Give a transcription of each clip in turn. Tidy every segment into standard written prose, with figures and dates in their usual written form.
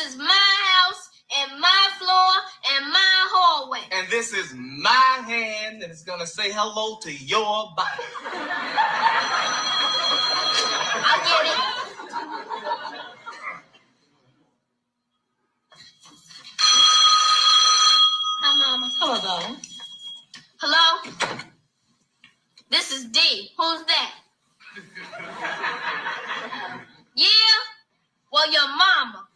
This is my house and my floor and my hallway. And this is my hand that is gonna say hello to your body. I get it. Hi, Mama. Hello, darling. Hello? This is D. Who's that? Yeah? Well, your mama.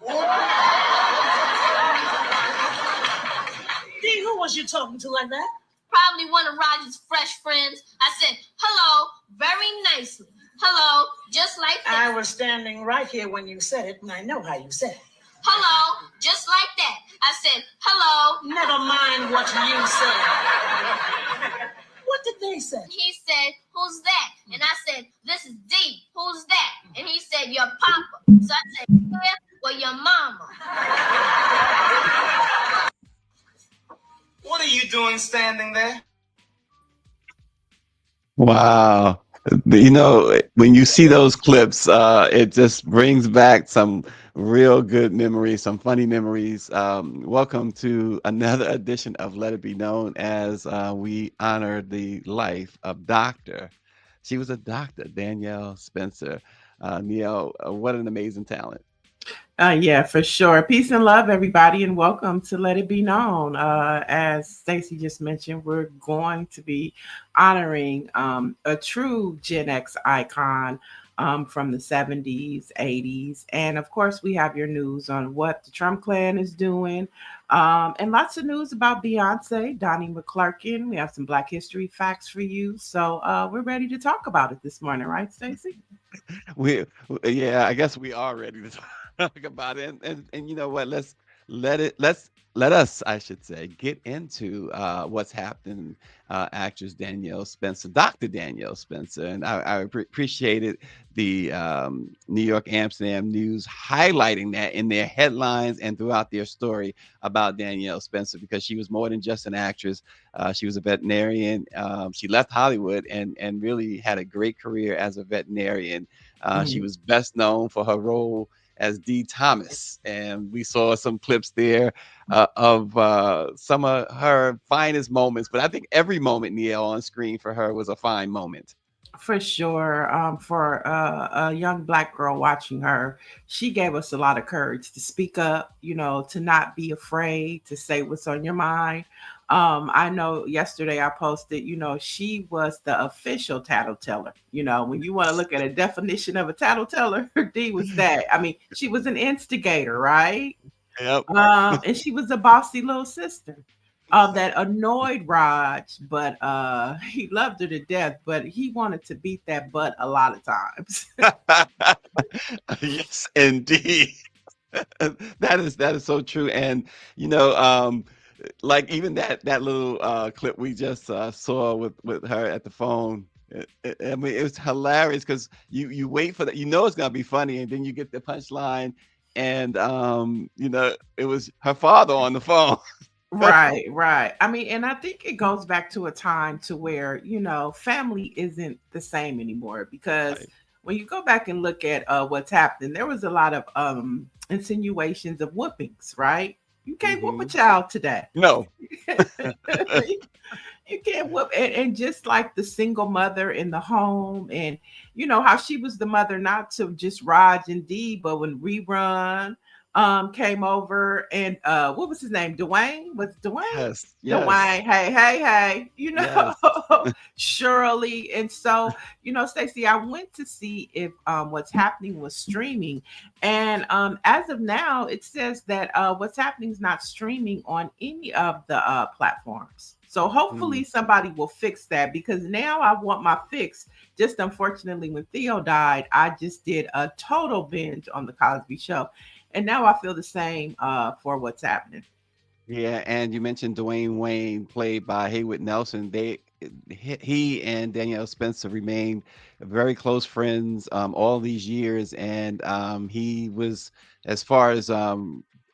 D, who was you talking to like that? Probably one of Roger's fresh friends. I said, hello, very nicely. Hello, just like that. I was standing right here when you said it, and I know how you said it. Hello, just like that. I said, hello. Never mind what you said. What did they say? He said, who's that? And I said, this is D. Who's that? And he said, your papa. So I said, yeah, well, your mama. What are you doing standing there? Wow. You know, when you see those clips, it just brings back some real good memories, some funny memories. Welcome to another edition of Let It Be Known, as we honor the life of Dr. She was a doctor, Danielle Spencer. Niele, what an amazing talent. Yeah, for sure. Peace and love, everybody, and welcome to Let It Be Known. As Stacy just mentioned, we're going to be honoring a true Gen X icon from the 70s, 80s. And of course, we have your news on what the Trump clan is doing, and lots of news about Beyonce, Donnie McClurkin. We have some Black history facts for you. So we're ready to talk about it this morning, right, Stacy? Yeah, I guess we are ready to talk about it. And you know what? Let us, I should say, get into what's happening. Actress Danielle Spencer, Dr. Danielle Spencer, and I appreciated the New York Amsterdam News highlighting that in their headlines and throughout their story about Danielle Spencer, because she was more than just an actress. She was a veterinarian. She left Hollywood and really had a great career as a veterinarian. She was best known for her role as D. Thomas, and we saw some clips there of some of her finest moments. But I think every moment, Niele, on screen for her was a fine moment. For sure. For a young Black girl watching her, she gave us a lot of courage to speak up, to not be afraid to say what's on your mind. I know yesterday I posted, she was the official tattleteller. When you want to look at a definition of a tattleteller, D was that. I mean, she was an instigator, right? Yep. And she was a bossy little sister that annoyed Raj, but he loved her to death, but he wanted to beat that butt a lot of times. Yes, indeed. That is so true. And like even that little clip we just saw with her at the phone. I mean, it was hilarious because you wait for that, it's gonna be funny, and then you get the punchline, and it was her father on the phone. Right. I mean, and I think it goes back to a time to where, family isn't the same anymore, because Right. when you go back and look at what's happening, there was a lot of insinuations of whoopings, right? You can't whoop a child today. No. You can't whoop. And just like the single mother in the home, and how she was the mother not to just Raj and Dee, but when Rerun came over, and what was his name? Dwayne? Was it Dwayne? Yes. Dwayne, hey, Yes. Shirley. And so, Stacy, I went to see if what's happening was streaming. And as of now, it says that what's happening is not streaming on any of the platforms. So hopefully somebody will fix that, because now I want my fix. Just unfortunately, when Theo died, I just did a total binge on the Cosby Show. And now I feel the same for what's happening. Yeah, and you mentioned Dwayne Wayne, played by Haywood Nelson. He and Danielle Spencer remained very close friends all these years, and he was, as far as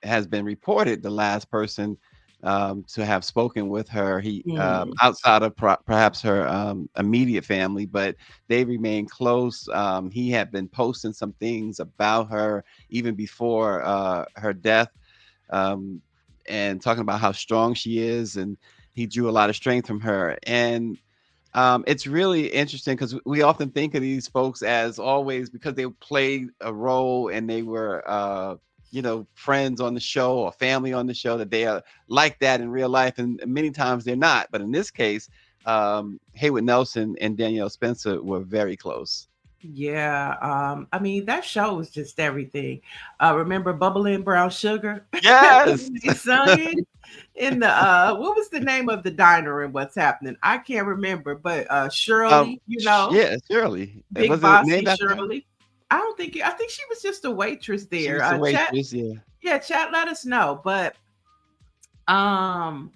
has been reported, the last person to have spoken with her. He Mm. outside of perhaps her immediate family, but they remained close. He had been posting some things about her even before her death, um, and talking about how strong she is, and he drew a lot of strength from her. And it's really interesting because we often think of these folks as always because they played a role and they were, friends on the show or family on the show, that they are like that in real life. And many times they're not. But in this case, Haywood Nelson and Danielle Spencer were very close. Yeah, I mean that show was just everything. Remember Bubbling Brown Sugar? Yes. When they sung it in the what was the name of the diner and What's Happening? I can't remember, but Shirley, Yeah, Shirley. Big Was it Bossy named after her? Shirley. I think she was just a waitress She there. was the Chat, waitress. Yeah. yeah, chat. Let us know. But um,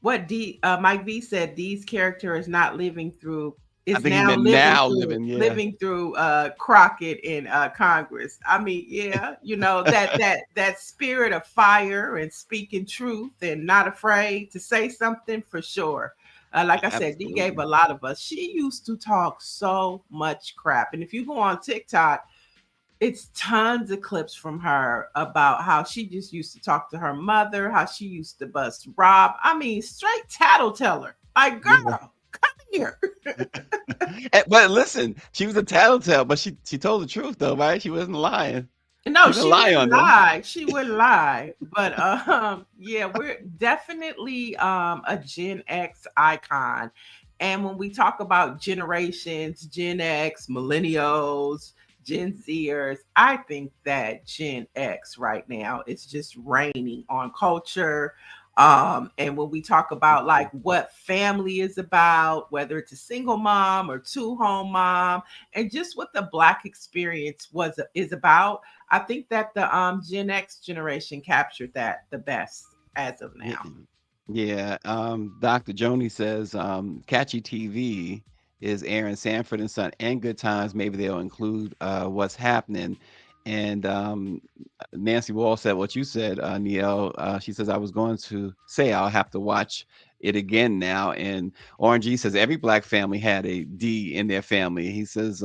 what D Mike V said, D's character is not living through I is think he now meant now living. Yeah. living through Crockett in Congress. I mean, yeah, that spirit of fire and speaking truth and not afraid to say something for sure. Like I said, D gave Absolutely. a lot of us. She used to talk so much crap. And if you go on TikTok, it's tons of clips from her about how she just used to talk to her mother, how she used to bust Rob. I mean, straight tattleteller. Like, Yeah. girl, come here. But listen, she was a tattletale, but she told the truth though, right? She wasn't lying. No, She didn't she lie wouldn't on them. lie. She wouldn't lie. But yeah, we're definitely a Gen X icon. And when we talk about generations, Gen X, millennials, Gen Zers, I think that Gen X right now is just reigning on culture. And when we talk about like what family is about, whether it's a single mom or two home mom, and just what the Black experience is about, I think that the Gen X generation captured that the best as of Yeah, now. yeah. Dr. Joni says Catchy TV is Aaron Sanford and Son and Good Times. Maybe they'll include what's happening. And Nancy Wall said what you said, Niele. She says, I was going to say I'll have to watch it again now. And Orange G says every Black family had a D in their family. He says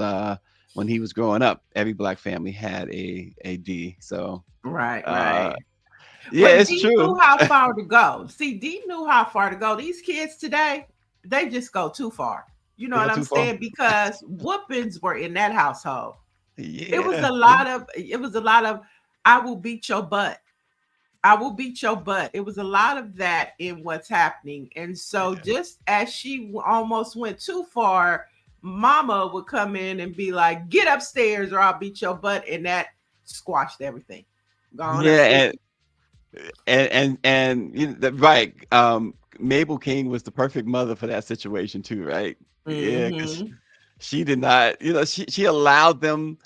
when he was growing up, every Black family had a D. So Right, uh, right. yeah, But it's D knew true. how far to go. See, D knew how far to go. These kids today, they just go too far. You know They go what I'm too far. saying? Because whoopings were in that household. Yeah. It was a lot of I will beat your butt. I will beat your butt. It was a lot of that in what's happening. And so Yeah. just as she almost went too far, mama would come in and be like, get upstairs or I'll beat your butt. And that squashed everything. Go on Yeah, upstairs. and right. Mabel King was the perfect mother for that situation too, right? Yeah, because Hmm. she did not, she allowed them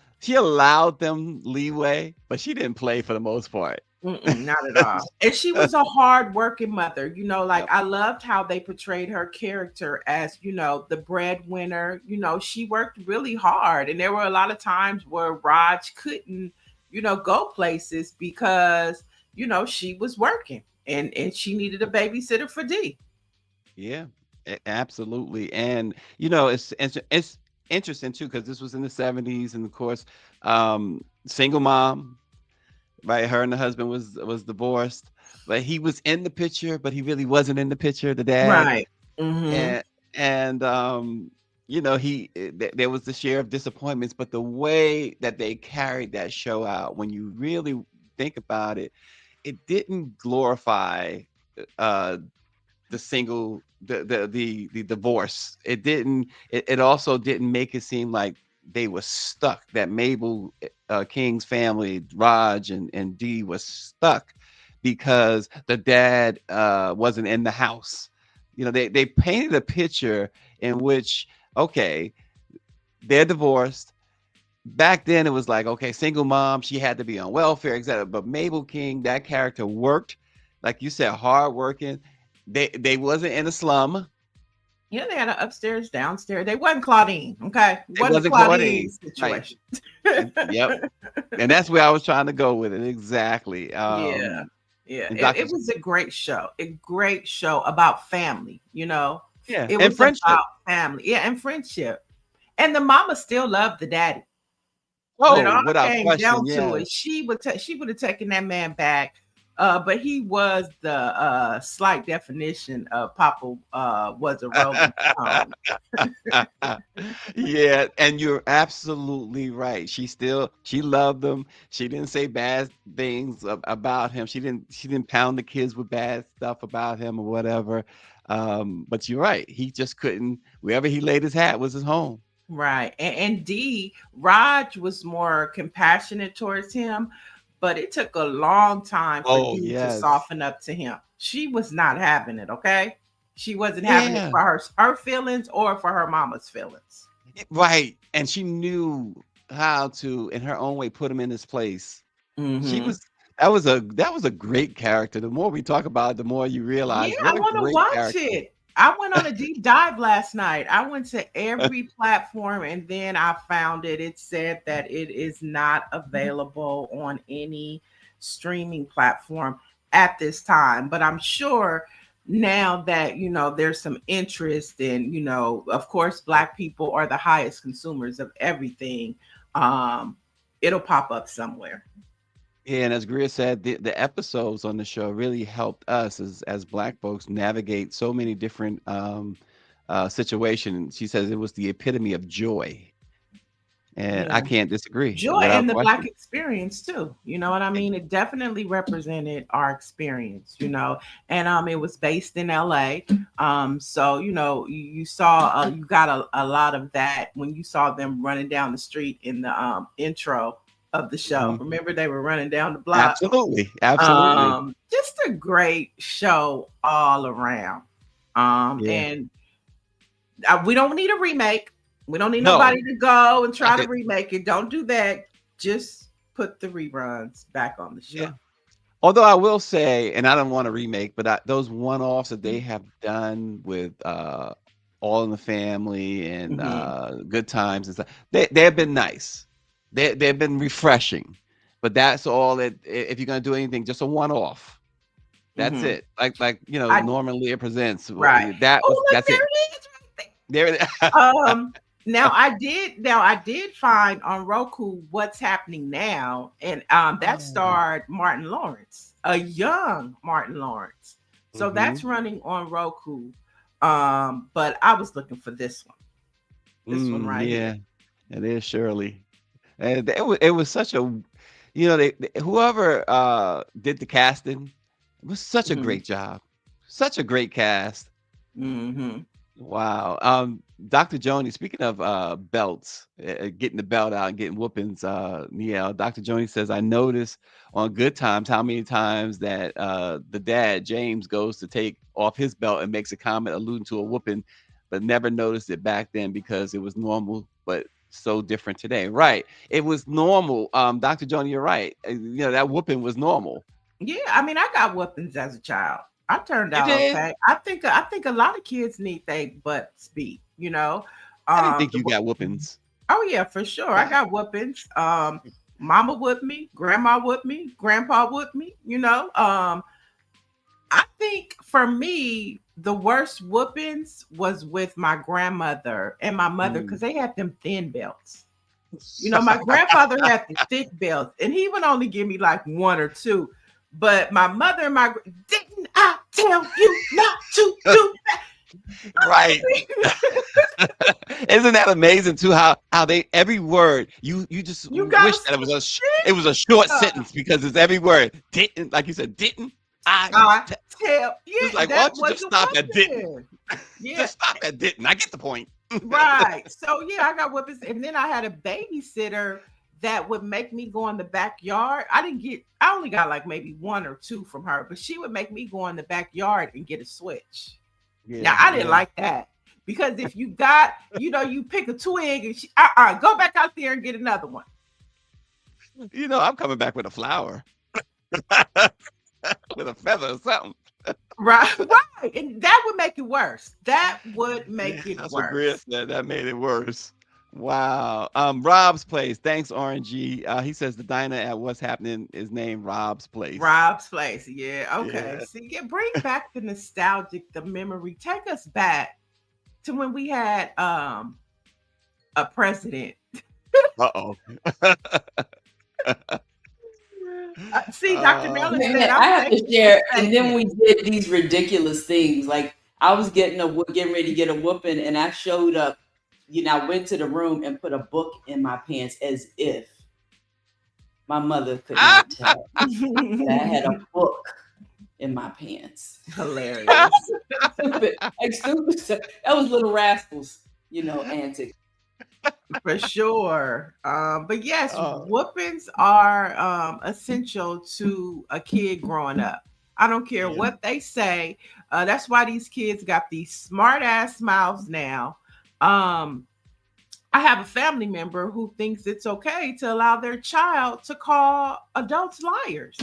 leeway, but she didn't play for the most part. Mm-mm, not at all. And she was a hard working mother. Like Yep. I loved how they portrayed her character as, the breadwinner. She worked really hard. And there were a lot of times where Raj couldn't, go places because, she was working and she needed a babysitter for D. Yeah, absolutely. And it's interesting too because this was in the 70s, and of course, single mom. Right, her and the husband was divorced, but he was in the picture, but he really wasn't in the picture, the dad. Right. Hmm. And there was the share of disappointments, but the way that they carried that show out, when you really think about it, it didn't glorify uh the divorce. It also didn't make it seem like they were stuck, that Mabel King's family, Raj and Dee, was stuck because the dad wasn't in the house. They painted a picture in which, okay, they're divorced. Back then it was like, okay, single mom, she had to be on welfare, etc. But Mabel King, that character worked, like you said, hard working. They wasn't in a slum. Yeah, they had an upstairs, downstairs. They wasn't Claudine, okay? It Wasn't a wasn't Claudine Claudine. Right. situation. Yep. And that's where I was trying to go with it. Exactly. Yeah. Yeah, And it was a great show about family, you know. yeah, It and was friendship. about family, yeah, and friendship. And the mama still loved the daddy. When it Oh, all without came question, down to yes. it, she would have taken that man back. But he was the slight definition of Papa was a Rolling Stone. Yeah, and you're absolutely right. She loved him. She didn't say bad things about him. She didn't pound the kids with bad stuff about him or whatever. But you're right. He just couldn't. Wherever he laid his hat was his home. Right. And D, Raj was more compassionate towards him, but it took a long time for Oh D to yes. soften up to him. She was not having it, okay? She wasn't having it Yeah. for her feelings or for her mama's feelings. Right. And she knew how to, in her own way, put him in his place. She Hmm. was that was a great character. The more we talk about it, the more you Yeah, realize I what a want to great watch character. it. I went on a deep dive last night. I went to every platform and then I found it. It said that it is not available on any streaming platform at this time. But I'm sure now that, you know, there's some interest in, you know, of course, Black people are the highest consumers of everything. Um, it'll pop up somewhere. Yeah, and as Greer said, the episodes on the show really helped us as Black folks navigate so many different situations. She says it was the epitome of joy, and I Yeah. can't disagree Joy without and the Black question. experience too. You know what I mean? It definitely represented our experience, you know. And it was based in LA. So you know, you saw you got a lot of that when you saw them running down the street in the intro of the show. Mhm. Remember they were running down the block. Absolutely, absolutely. Just a great show all around. Yeah. And we don't need a remake. We don't need No, nobody to go and try to right. remake it. Don't do that. Just put the reruns back on the show. Yeah. Although I will say, and I don't want to remake, but those one-offs that they have done with All in the Family and Hmm. Good Times and stuff, they've been nice. They've been refreshing. But that's all that if you're gonna do anything, just a one-off. That's Hmm. it. Like I Norman Lear presents. right. Oh, look, That's there it. it is. Right There it there. Now I did find on Roku What's Happening Now, and that Oh. starred Martin Lawrence, a young Martin Lawrence. So Hmm. that's running on Roku. But I was looking for this one. This one right Yeah, here. it is Shirley. And it was such a, whoever did the casting, it was such a Hmm. great job, such a great cast. Hmm. Wow. Dr. Joni, speaking of belts, getting the belt out and getting whoopings, Niele, Dr. Joni says, I noticed on Good Times how many times that the dad, James, goes to take off his belt and makes a comment alluding to a whooping, but never noticed it back then because it was normal, but so different today. Right. It was normal. Dr. Joni, you're right. That whooping was normal. Yeah, I mean, I got whoopings as a child. I turned You out did? okay. I think a lot of kids need their butts beat. You know, I didn't think the you got whoopings. oh yeah, for sure. I got whoopings. Mama whooped me, grandma whooped me, grandpa whooped me. You know, I think for me, the worst whoopings was with my grandmother and my mother Mm. because they had them thin belts. You know, my grandfather had the thick belts, and he would only give me like one or two. But my mother and didn't I tell you not to do Right. Isn't that amazing too? How they every word you just you gotta wish that it was a short stop. sentence because it's every word. Didn't, like you said, didn't I? I t-" tell It's yeah, like, why that don't you was just the stop at didn't? weapon. Yeah, Just stop at didn't. I get the point. right. So yeah, I got weapons, and then I had a babysitter that would make me go in the backyard. I only got like maybe one or two from her, but she would make me go in the backyard and get a switch. Now Yeah, I didn't yeah. like that because if you got, you know, you pick a twig and go back out there and get another one. I'm coming back with a flower. With a feather or something. Right, and that would make it worse. That would Yeah, make it that's what Gria worse. said. That made it worse. Wow. Rob's Place. Thanks, RNG. He says the diner at What's Happening is named Rob's Place. Rob's Place. Yeah. Okay. Yeah. See, bring back the nostalgic, the memory. Take us back to when we had a president. Uh-oh. See, Dr. Mellon Man, said, I I'm have to taking share. this And then segment. we did these ridiculous things. Like I was getting ready to get a whooping, and I showed up. I went to the room and put a book in my pants as if my mother could not tell that I had a book in my pants. Hilarious. Stupid. Like stupid stuff. That was Little Rascals, antics. For sure. But yes, Oh. whoopings are essential to a kid growing up. I don't care Yeah. what they say. That's why these kids got these smart ass mouths now. I have a family member who thinks it's okay to allow their child to call adults liars.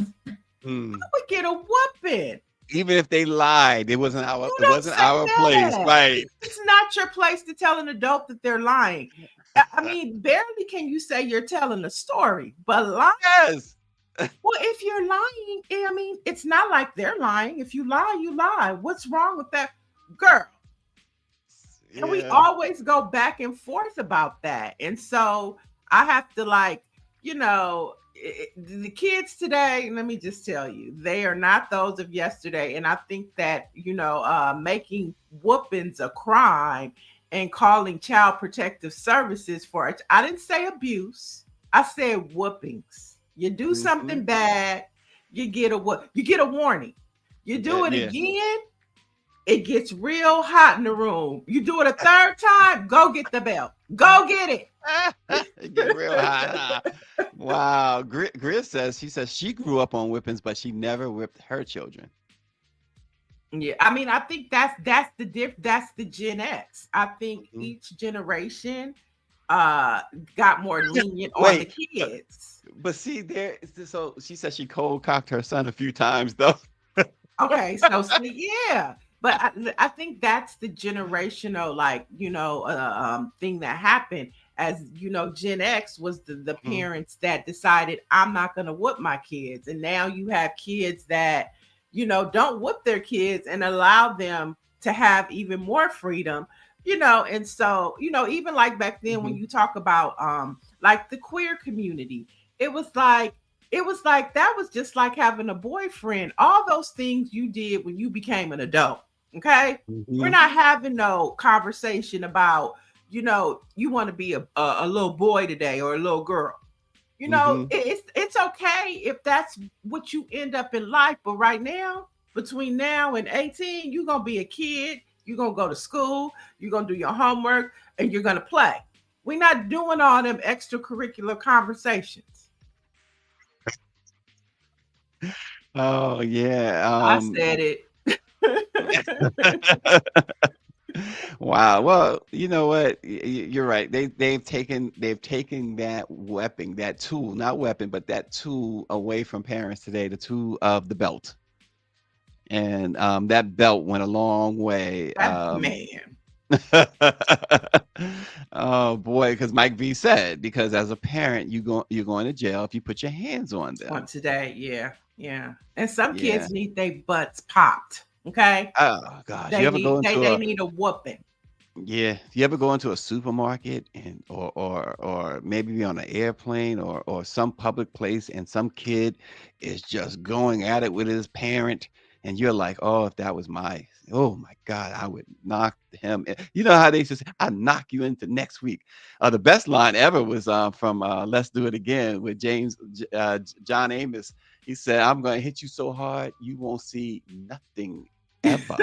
Hmm. I would get a whooping. Even if they lied, it wasn't our don't say place, that. right? It's not your place to tell an adult that they're lying. I mean, barely can you say you're telling a story, but lying. Yes. Well, if you're lying, I mean, it's not like they're lying. If you lie, you lie. What's wrong with that, girl? And we Yeah. always go back and forth about that. And so I have to the kids today, let me just tell you, they are not those of yesterday. And I think that, making whoopings a crime and calling child protective services for it. I didn't say abuse. I said whoopings. You do something bad, you get a warning. You do it again, it gets real hot in the room. You do it a third time, go get the belt. Go get it. It get real hot. Wow. Gris says she grew up on whippings, but she never whipped her children. Yeah, I mean, I think that's the Gen X. I think each generation got more lenient on the kids. But see, so she said she cold cocked her son a few times though. Okay, so see, yeah. But I think that's the generational, thing that happened. As Gen X was the parents that decided, I'm not going to whoop my kids. And now you have kids that, don't whoop their kids and allow them to have even more freedom, And so, even like back then when you talk about like the queer community, it was like that was just like having a boyfriend. All those things you did when you became an adult. Okay. We're not having no conversation about, you want to be a little boy today or a little girl. It's okay if that's what you end up in life. But right now, between now and 18, you're going to be a kid. You're going to go to school. You're going to do your homework and you're going to play. We're not doing all them extracurricular conversations. Oh yeah. I said it. Wow. Well, you know what? You're right. They've taken that weapon, that tool, not weapon, but that tool away from parents today, the tool of the belt. And that belt went a long way. Man. Oh boy, because Mike V said, because as a parent, you're going to jail if you put your hands on them. On today, yeah. And some kids need their butts popped. Okay. Oh gosh, they need a whooping. Yeah, you ever go into a supermarket and or maybe be on an airplane or some public place and some kid is just going at it with his parent and you're like, oh, if that was oh my God, I would knock him. You know how they just say, I'll knock you into next week. The best line ever was from Let's Do It Again with John Amos. He said, I'm going to hit you so hard you won't see nothing ever.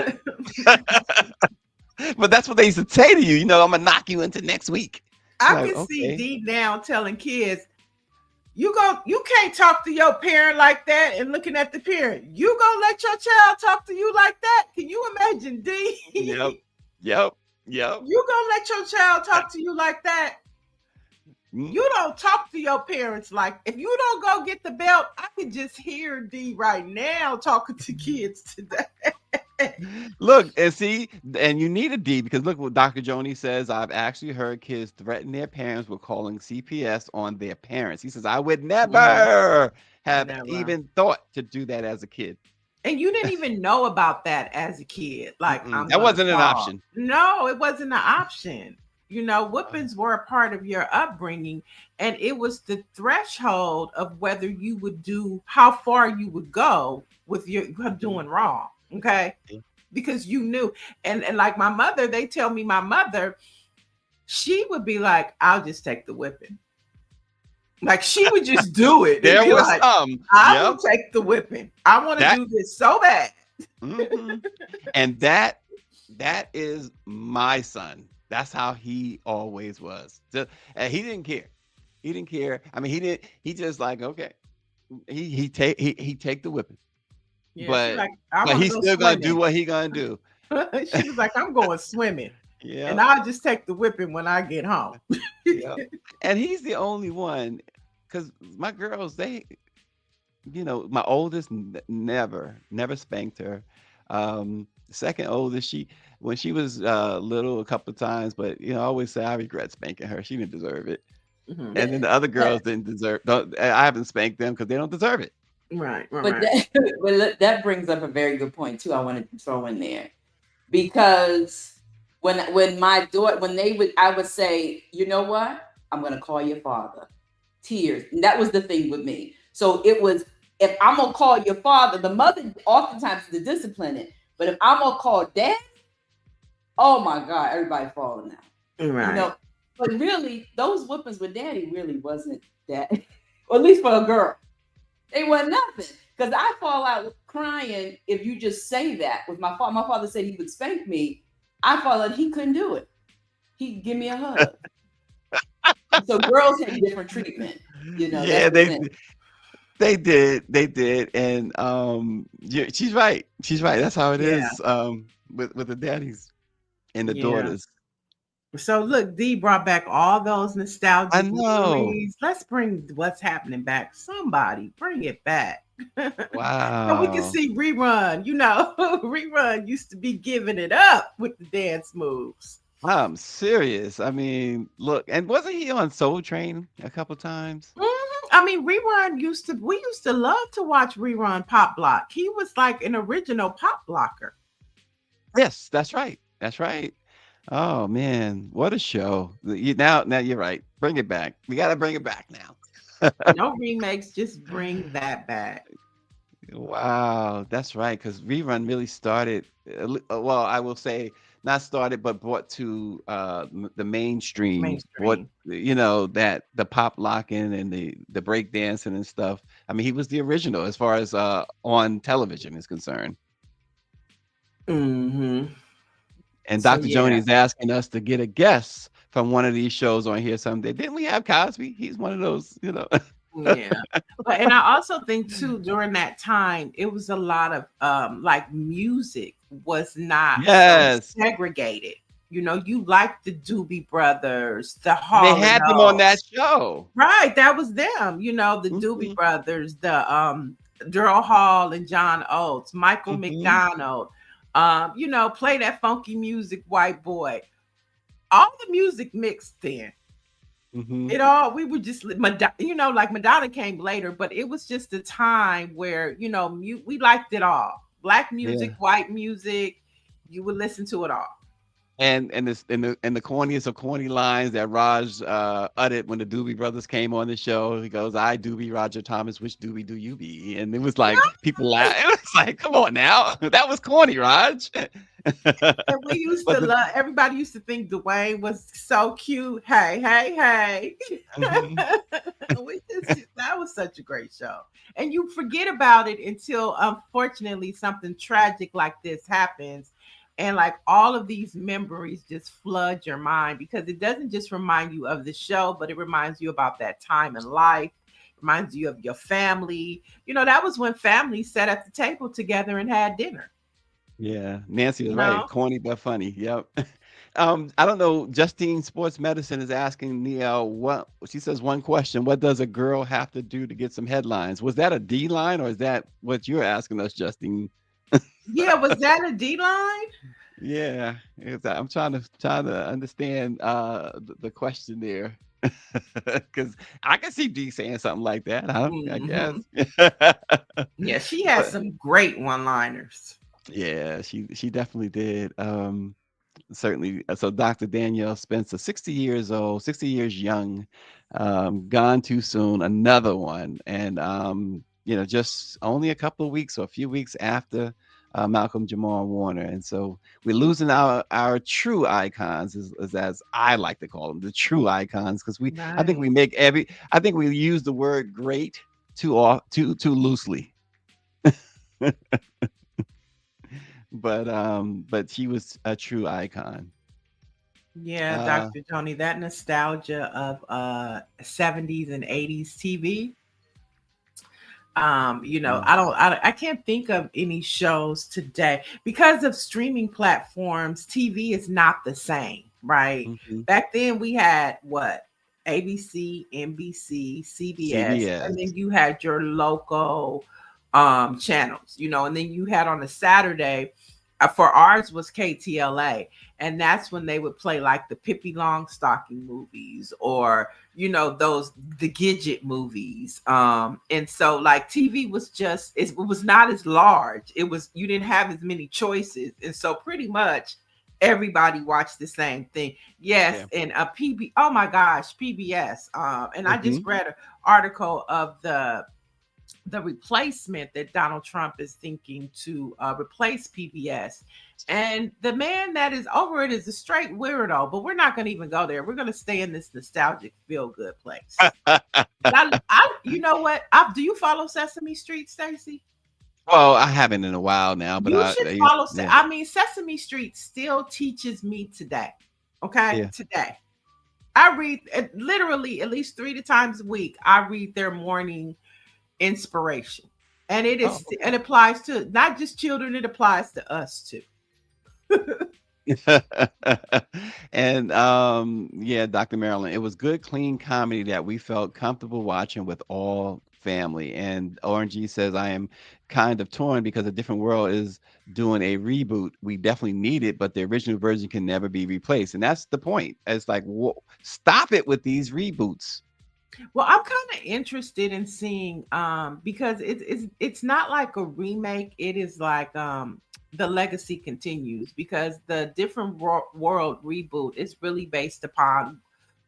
But that's what they used to say to you. I'm going to knock you into next week. I can see D now telling kids, you can't talk to your parent like that, and looking at the parent, you gonna let your child talk to you like that? Can you imagine, D? Yep. You gonna let your child talk to you like that? You don't talk to your parents like, if you don't go get the belt, I can just hear D right now talking to kids today. Look and see, and you need a D because look what Dr. Joni says. I've actually heard kids threaten their parents with calling CPS on their parents. He says, I would never have Never. even thought to do that as a kid. And you didn't even know about that as a kid. Like, That wasn't an option. No, it wasn't an option. Whoopings were a part of your upbringing, and it was the threshold of whether you would do, how far you would go with your doing wrong. Okay. Yeah. Because you knew. And like my mother, they tell me my mother, she would be like, I'll just take the whipping. Like she would just do it. There was like, some. I will take the whipping. I want to do this so bad. And that is my son. That's how he always was. And he didn't care. He didn't care. I mean, he just like, okay. He take the whipping. Yeah, but like, but he's still gonna do what he gonna do. She was like, I'm going swimming. Yeah. And I'll just take the whipping when I get home. Yeah. And he's the only one, because my girls, they, my oldest never spanked her. Second oldest, when she was little a couple of times, but I always say I regret spanking her. She didn't deserve it. And then the other girls didn't deserve. I haven't spanked them because they don't deserve it. Right. But that brings up a very good point too. I wanted to throw in there, because when my daughter, I would say, you know what, I'm going to call your father. Tears. And that was the thing with me. So it was, if I'm going to call your father, the mother oftentimes is the disciplining, but if I'm going to call dad, oh my God, everybody falling out. Right. But really, those whoopings with daddy really wasn't that, or at least for a girl. They weren't nothing. Because I fall out crying if you just say that. With my father, my father said he would spank me. I fall out, he couldn't do it. He'd give me a hug. So girls had different treatment. Yeah, they did. And she's right. That's how it is with the daddies and the daughters. So look, Dee brought back all those nostalgic memories. Let's bring what's happening back. Somebody bring it back. Wow. So we can see Rerun. Rerun used to be giving it up with the dance moves. I'm serious. I mean, look, and wasn't he on Soul Train a couple times? Mm-hmm. I mean, we used to love to watch Rerun Pop Block. He was like an original pop blocker. Yes, that's right. Oh man, what a show! Now you're right. Bring it back. We got to bring it back now. No remakes, just bring that back. Wow, that's right. Because Rerun really started. Well, I will say not started, but brought to the mainstream. What that the pop locking and the break dancing and stuff. I mean, he was the original as far as on television is concerned. Mm-hmm. And Dr. Joni is asking us to get a guest from one of these shows on here someday. Didn't we have Cosby? He's one of those, Yeah. And I also think too, during that time, it was a lot of like music was not segregated. You liked the Doobie Brothers, the Hall. They had them on that show. Right. That was them, the Doobie Brothers, the Daryl Hall and John Oates, Michael McDonald. Play that funky music, white boy. All the music mixed in. It all, we were just, like Madonna came later, but it was just a time where, we liked it all. Black music, white music, you would listen to it all. And the corniest of corny lines that Raj uttered when the Doobie Brothers came on the show. He goes, "I Doobie Roger Thomas, which Doobie do you be?" And it was like people laugh. It was like, come on now, that was corny, Raj. And we used to love. Everybody used to think Dwayne was so cute. Hey. That was such a great show, and you forget about it until, unfortunately, something tragic like this happens. And like all of these memories just flood your mind, because it doesn't just remind you of the show, but it reminds you about that time in life, reminds you of your family. That was when families sat at the table together and had dinner. Yeah, Nancy was right. Corny but funny. Yep. I don't know. Justine Sports Medicine is asking Niele, what she says, one question: what does a girl have to do to get some headlines? Was that a D line, or is that what you're asking us, Justine? Yeah, was that a D line? Yeah, I'm trying to understand the question there, because I can see D saying something like that. I guess. Hmm. Yeah, she has But some great one-liners. yeah, she definitely did. Certainly. So Dr. Danielle Spencer, 60 years old, 60 years young, gone too soon. Another one, and just only a couple of weeks or a few weeks after Malcolm Jamal Warner, and so we're losing our true icons, as I like to call them, the true icons, because I think Right. we I think we use the word great too loosely. But she was a true icon. Yeah, Uh, Dr. Tony, that nostalgia of 70s and 80s TV. mm, I can't think of any shows today because of streaming platforms. TV is not the same, right? mhm. Back then we had what? ABC, NBC, CBS, and CBS. then you had your local channels, and then you had on a Saturday, for ours was KTLA, and that's when they would play like the Pippi Longstocking movies, or those the Gidget movies. And so like TV was just, it was not as large. It was, you didn't have as many choices, and so pretty much everybody watched the same thing. Yes. Yeah. And a PB, oh my gosh, PBS. And I just Mhm. read an article of the replacement that Donald Trump is thinking to replace PBS. And the man that is over it is a straight weirdo, but we're not going to even go there. We're going to stay in this nostalgic, feel good place. You know what? Do you follow Sesame Street, Stacy? Well, I haven't in a while now, but You should I used follow. yeah, I mean, Sesame Street still teaches me today. Okay, yeah. today I read literally at least 3 times a week. I read their morning inspiration, and Oh, it applies to not just children, it applies to us too. okay. And yeah, Dr. Marilyn, it was good, clean comedy that we felt comfortable watching with all family. And ORNG says, I am kind of torn because A Different World is doing a reboot. We definitely need it, but the original version can never be replaced. And that's the point. It's like, whoa, stop it with these reboots. Well, I'm kind of interested in seeing because it's not like a remake. It is like the legacy continues, because the different world reboot is really based upon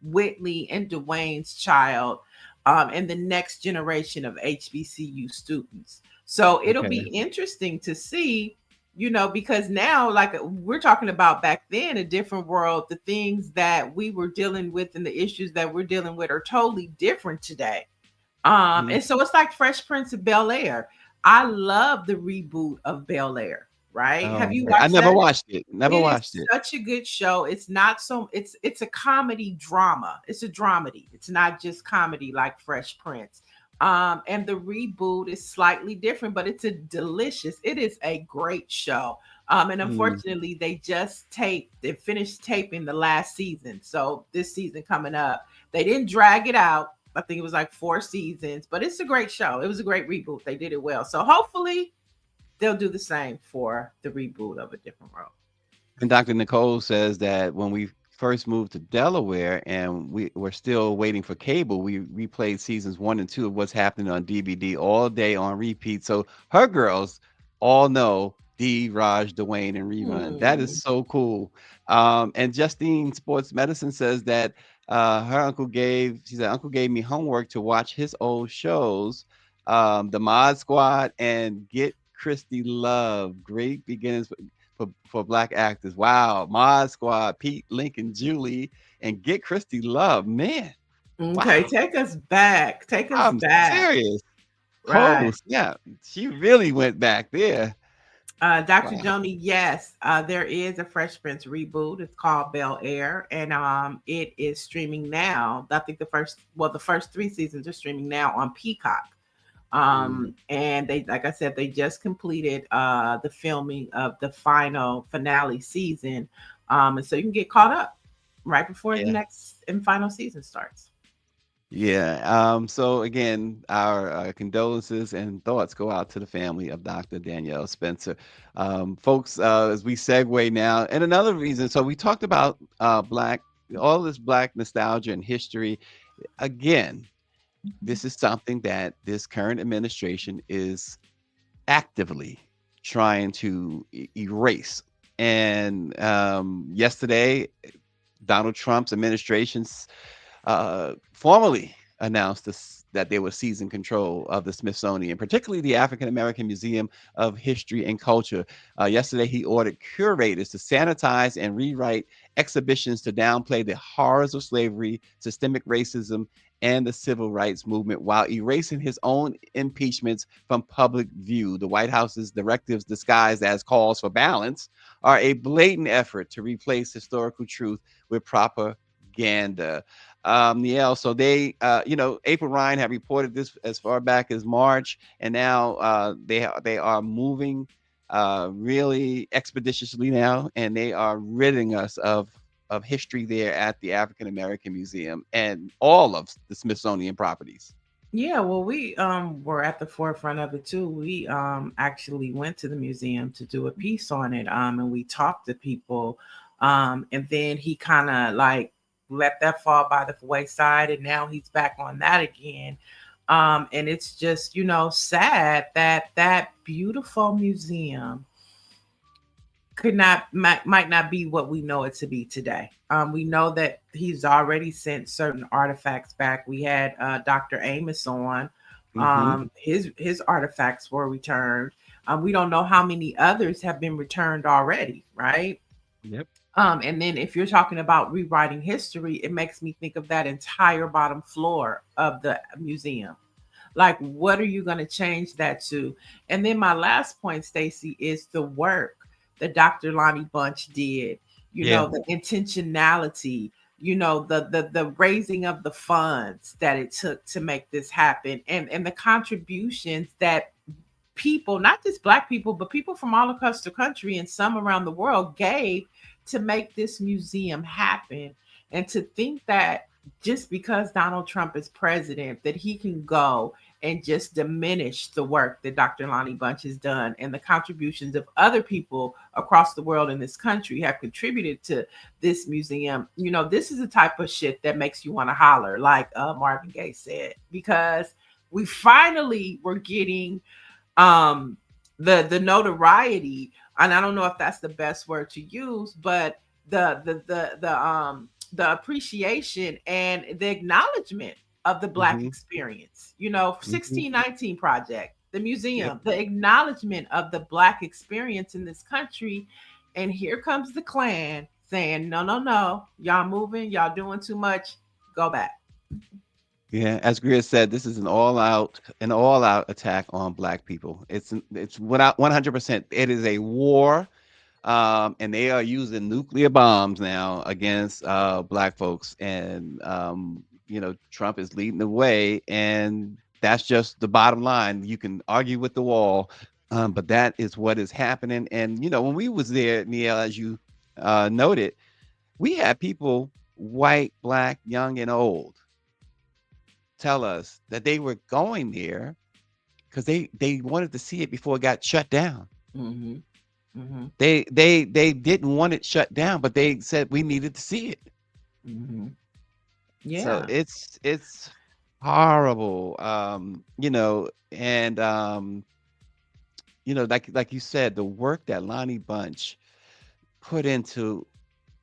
Whitley and Dwayne's child, and the next generation of HBCU students. So it'll be Okay. interesting to see, because now, like we're talking about back then, a different world, the things that we were dealing with and the issues that we're dealing with are totally different today. Mhm. And so it's like Fresh Prince of Bel Air. I love the reboot of Bel Air, right? Have Oh, you okay. I watched never that? watched it. Never It watched is it. such a good show. It's not so it's a comedy drama. It's a dramedy. It's not just comedy like Fresh Prince. And the reboot is slightly different, but it is a great show. And Mm. unfortunately, they finished taping the last season. So this season coming up, they didn't drag it out. I think it was like 4 seasons, but it's a great show. It was a great reboot. They did it well. So hopefully they'll do the same for the reboot of A Different World. And Dr. Nicole says that when we first moved to Delaware and we were still waiting for cable, we replayed seasons 1 and 2 of what's happening on DVD all day on repeat. So her girls all know D, Raj, Dwayne, and Rerun. That is Hmm. so cool. And Justine Sports Medicine says that she said, Uncle gave me homework to watch his old shows, The Mod Squad and Get Christy Love. Great beginnings for black actors. Wow. Mod Squad, Pete, Lincoln, Julie, and Get Christy Love. Man, Okay, wow. take us back. Take us I'm back. serious. Right. Oh, yeah. She really went back there. Dr. Wow. Joni, yes, there is a Fresh Prince reboot. It's called Bel Air, and it is streaming now. I think the first 3 seasons are streaming now on Peacock. Mm, And they, like I said, they just completed the filming of the final finale season. And so you can get caught up right before the yeah. next and final season starts. Yeah. So again, our condolences and thoughts go out to the family of Dr. Danielle Spencer. Folks, as we segue now, and another reason, so we talked about all this Black nostalgia and history. Again, this is something that this current administration is actively trying to erase. And yesterday, Donald Trump's administration's formally announced that they were seizing control of the Smithsonian, particularly the African American Museum of History and Culture. Yesterday, he ordered curators to sanitize and rewrite exhibitions to downplay the horrors of slavery, systemic racism, and the civil rights movement while erasing his own impeachments from public view. The White House's directives, disguised as calls for balance, are a blatant effort to replace historical truth with propaganda. Niele, so April Ryan had reported this as far back as March, and now they are moving really expeditiously now, and they are ridding us of history there at the African American Museum and all of the Smithsonian properties. Yeah, well, we were at the forefront of it too. We actually went to the museum to do a piece on it, and we talked to people, and then he kind of like let that fall by the wayside, and now he's back on that again. And it's just sad that that beautiful museum might not be what we know it to be today. We know that he's already sent certain artifacts back. We had Dr. Amos on. Mm-hmm. His artifacts were returned. We don't know how many others have been returned already, right? Yep. And then if you're talking about rewriting history, it makes me think of that entire bottom floor of the museum. Like, what are you going to change that to? And then my last point, Stacy, is the work that Dr. Lonnie Bunch did. Yeah. The intentionality, the raising of the funds that it took to make this happen, and the contributions that people, not just Black people, but people from all across the country and some around the world gave to make this museum happen. And to think that just because Donald Trump is president, that he can go and just diminish the work that Dr. Lonnie Bunch has done and the contributions of other people across the world in this country have contributed to this museum. This is the type of shit that makes you want to holler, like Marvin Gaye said, because we finally were getting the notoriety, and I don't know if that's the best word to use, but the appreciation and the acknowledgement of the Black Mm-hmm. experience. Mm-hmm. 1619 Project, the Yep. museum, the acknowledgement of the Black experience in this country. And here comes the Klan saying, no, no, no, y'all moving, y'all doing too much, go back. Yeah, as Greer said, this is an all out attack on Black people. It's without 100%. It is a war, and they are using nuclear bombs now against Black folks, and Trump is leading the way, and that's just the bottom line. You can argue with the wall, but that is what is happening. And when we was there, Neil, as you noted, we had people, white, Black, young, and old, tell us that they were going there because they wanted to see it before it got shut down. Mm-hmm. Mm-hmm. They didn't want it shut down, but they said we needed to see it. Mm-hmm. So Yeah. it's horrible, and like you said, the work that Lonnie Bunch put into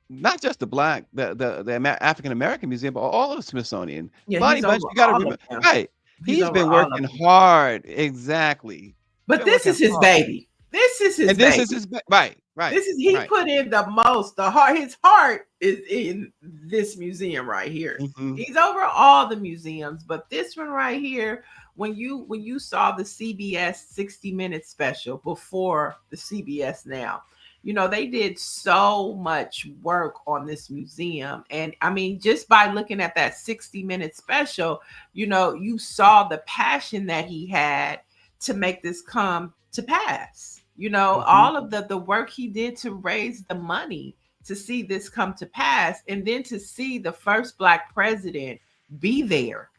not just the African American Museum, but all of the Smithsonian. Yeah, Lonnie he's Bunch, over you got to all of remember, them. right? He's He's over been all of working them. hard, exactly. But Been this working is his hard, baby. This is his and this baby. is right, This is he right. put in the most. The heart, his heart is in this museum right here. Hmm. He's over all the museums, but this one right here, when you saw the CBS 60-minute special before the CBS Now, they did so much work on this museum. And I mean, just by looking at that 60-minute special, you saw the passion that he had to make this come to pass. Hmm. All of the work he did to raise the money to see this come to pass, and then to see the first Black president be there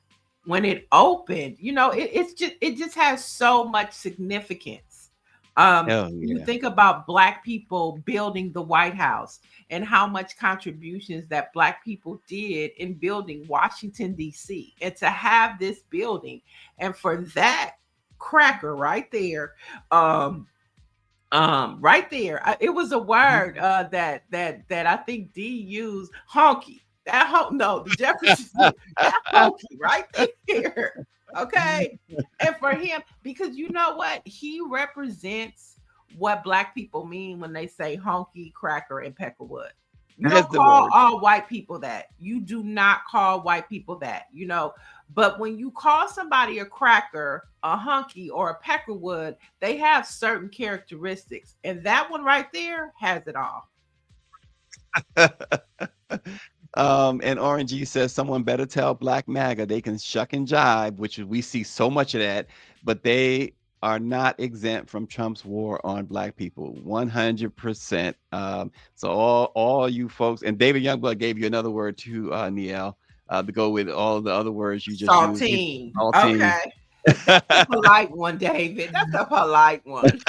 when it opened, it just has so much significance. Oh You yeah. think about Black people building the White House and how much contributions that Black people did in building Washington, D.C. And to have this building, and for that cracker right there, right there, it was a word that I think D used, honky. No, the Jefferson, that honky right there. Okay, and for him, because you know what, he represents what Black people mean when they say honky, cracker, and peckerwood. You That's don't the call word. all white people that. You do not call white people that. But when you call somebody a cracker, a hunky, or a peckerwood, they have certain characteristics. And that one right there has it all. And Orange G says someone better tell Black MAGA they can shuck and jive, which we see so much of that, but they are not exempt from Trump's war on Black people. 100%. So all you folks, and David Youngblood gave you another word too, Niele, to go with all the other words you just used. Saltine. Saltine. Okay. That's a polite one, David. That's a polite one.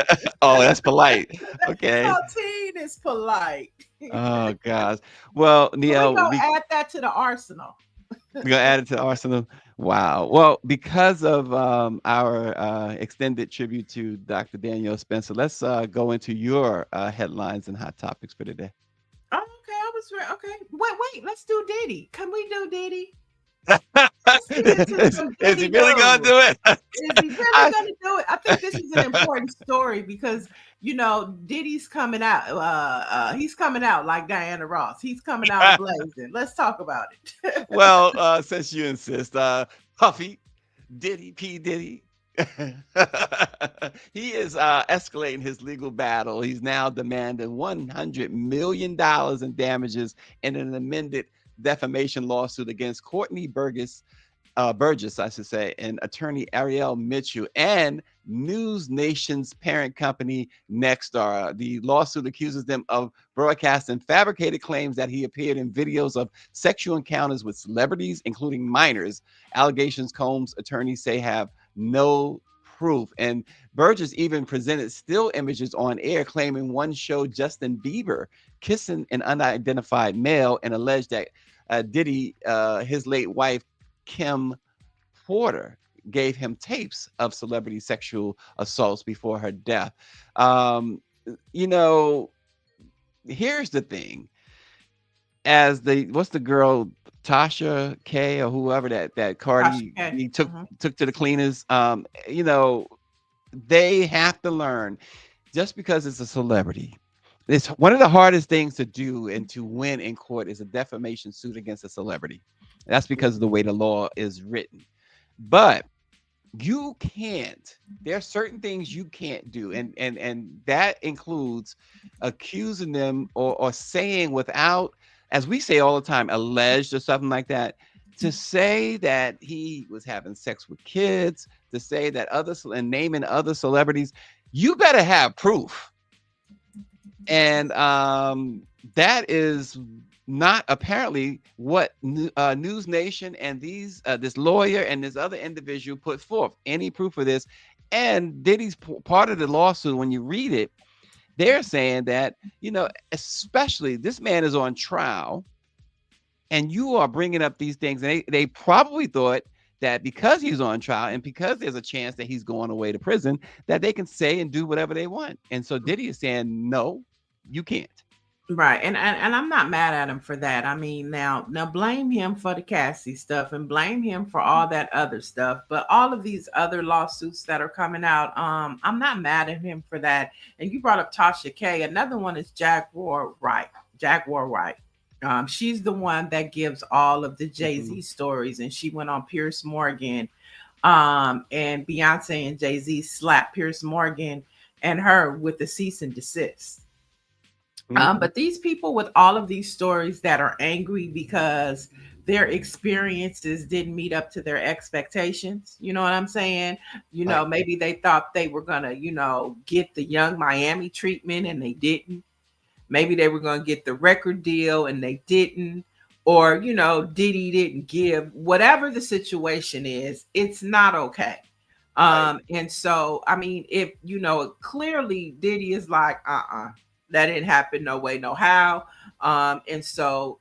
Oh, that's polite. Okay. Saltine is polite. Oh gosh. Well, So we're Niele, gonna add that to the arsenal. we're gonna add it to Arsenal. Wow. Well, because of our extended tribute to Dr. Daniel Spencer, let's go into your headlines and hot topics for today. Oh, okay, I was right. Okay. Wait, let's do Diddy. Can we do Diddy? is, is he really gonna do it? Is he really going to do it? I think this is an important story because Diddy's coming out. He's coming out like Diana Ross. He's coming out blazing. Let's talk about it. Well, since you insist, Puffy, Diddy, P. Diddy. He is escalating his legal battle. He's now demanding $100 million in damages in an amended defamation lawsuit against Courtney Burgess, I should say, and attorney Ariel Mitchell and News Nation's parent company, Nexstar. The lawsuit accuses them of broadcasting fabricated claims that he appeared in videos of sexual encounters with celebrities, including minors. Allegations Combs' attorneys say have no proof. And Burgess even presented still images on air claiming one showed Justin Bieber kissing an unidentified male and alleged that Diddy, his late wife, Kim Porter, gave him tapes of celebrity sexual assaults before her death. Here's the thing. As what's the girl, Tasha K or whoever that Cardi he took to the cleaners, they have to learn, just because it's a celebrity, it's one of the hardest things to do and to win in court is a defamation suit against a celebrity. That's because of the way the law is written. But you can't, there are certain things you can't do. And that includes accusing them or saying without, as we say all the time, alleged or something like that, to say that he was having sex with kids, to say that and naming other celebrities, you better have proof. And that is not apparently what News Nation and this lawyer and this other individual put forth any proof of this. And Diddy's part of the lawsuit, when you read it, they're saying that, especially this man is on trial and you are bringing up these things. And they probably thought that because he's on trial and because there's a chance that he's going away to prison, that they can say and do whatever they want. And so Diddy is saying, no, you can't. Right. And I'm not mad at him for that. I mean, now blame him for the Cassie stuff and blame him for all that other stuff. But all of these other lawsuits that are coming out, I'm not mad at him for that. And you brought up Tasha K. Another one is Jaguar Wright. She's the one that gives all of the Jay-Z stories, and she went on Piers Morgan. And Beyonce and Jay-Z slapped Piers Morgan and her with the cease and desist. But these people with all of these stories that are angry because their experiences didn't meet up to their expectations. You know what I'm saying? Right. Maybe they thought they were going to, get the Young Miami treatment and they didn't. Maybe they were going to get the record deal and they didn't. or Diddy didn't give, whatever the situation is, it's not okay. And so I mean, if clearly Diddy is like, that didn't happen, no way, no how. And so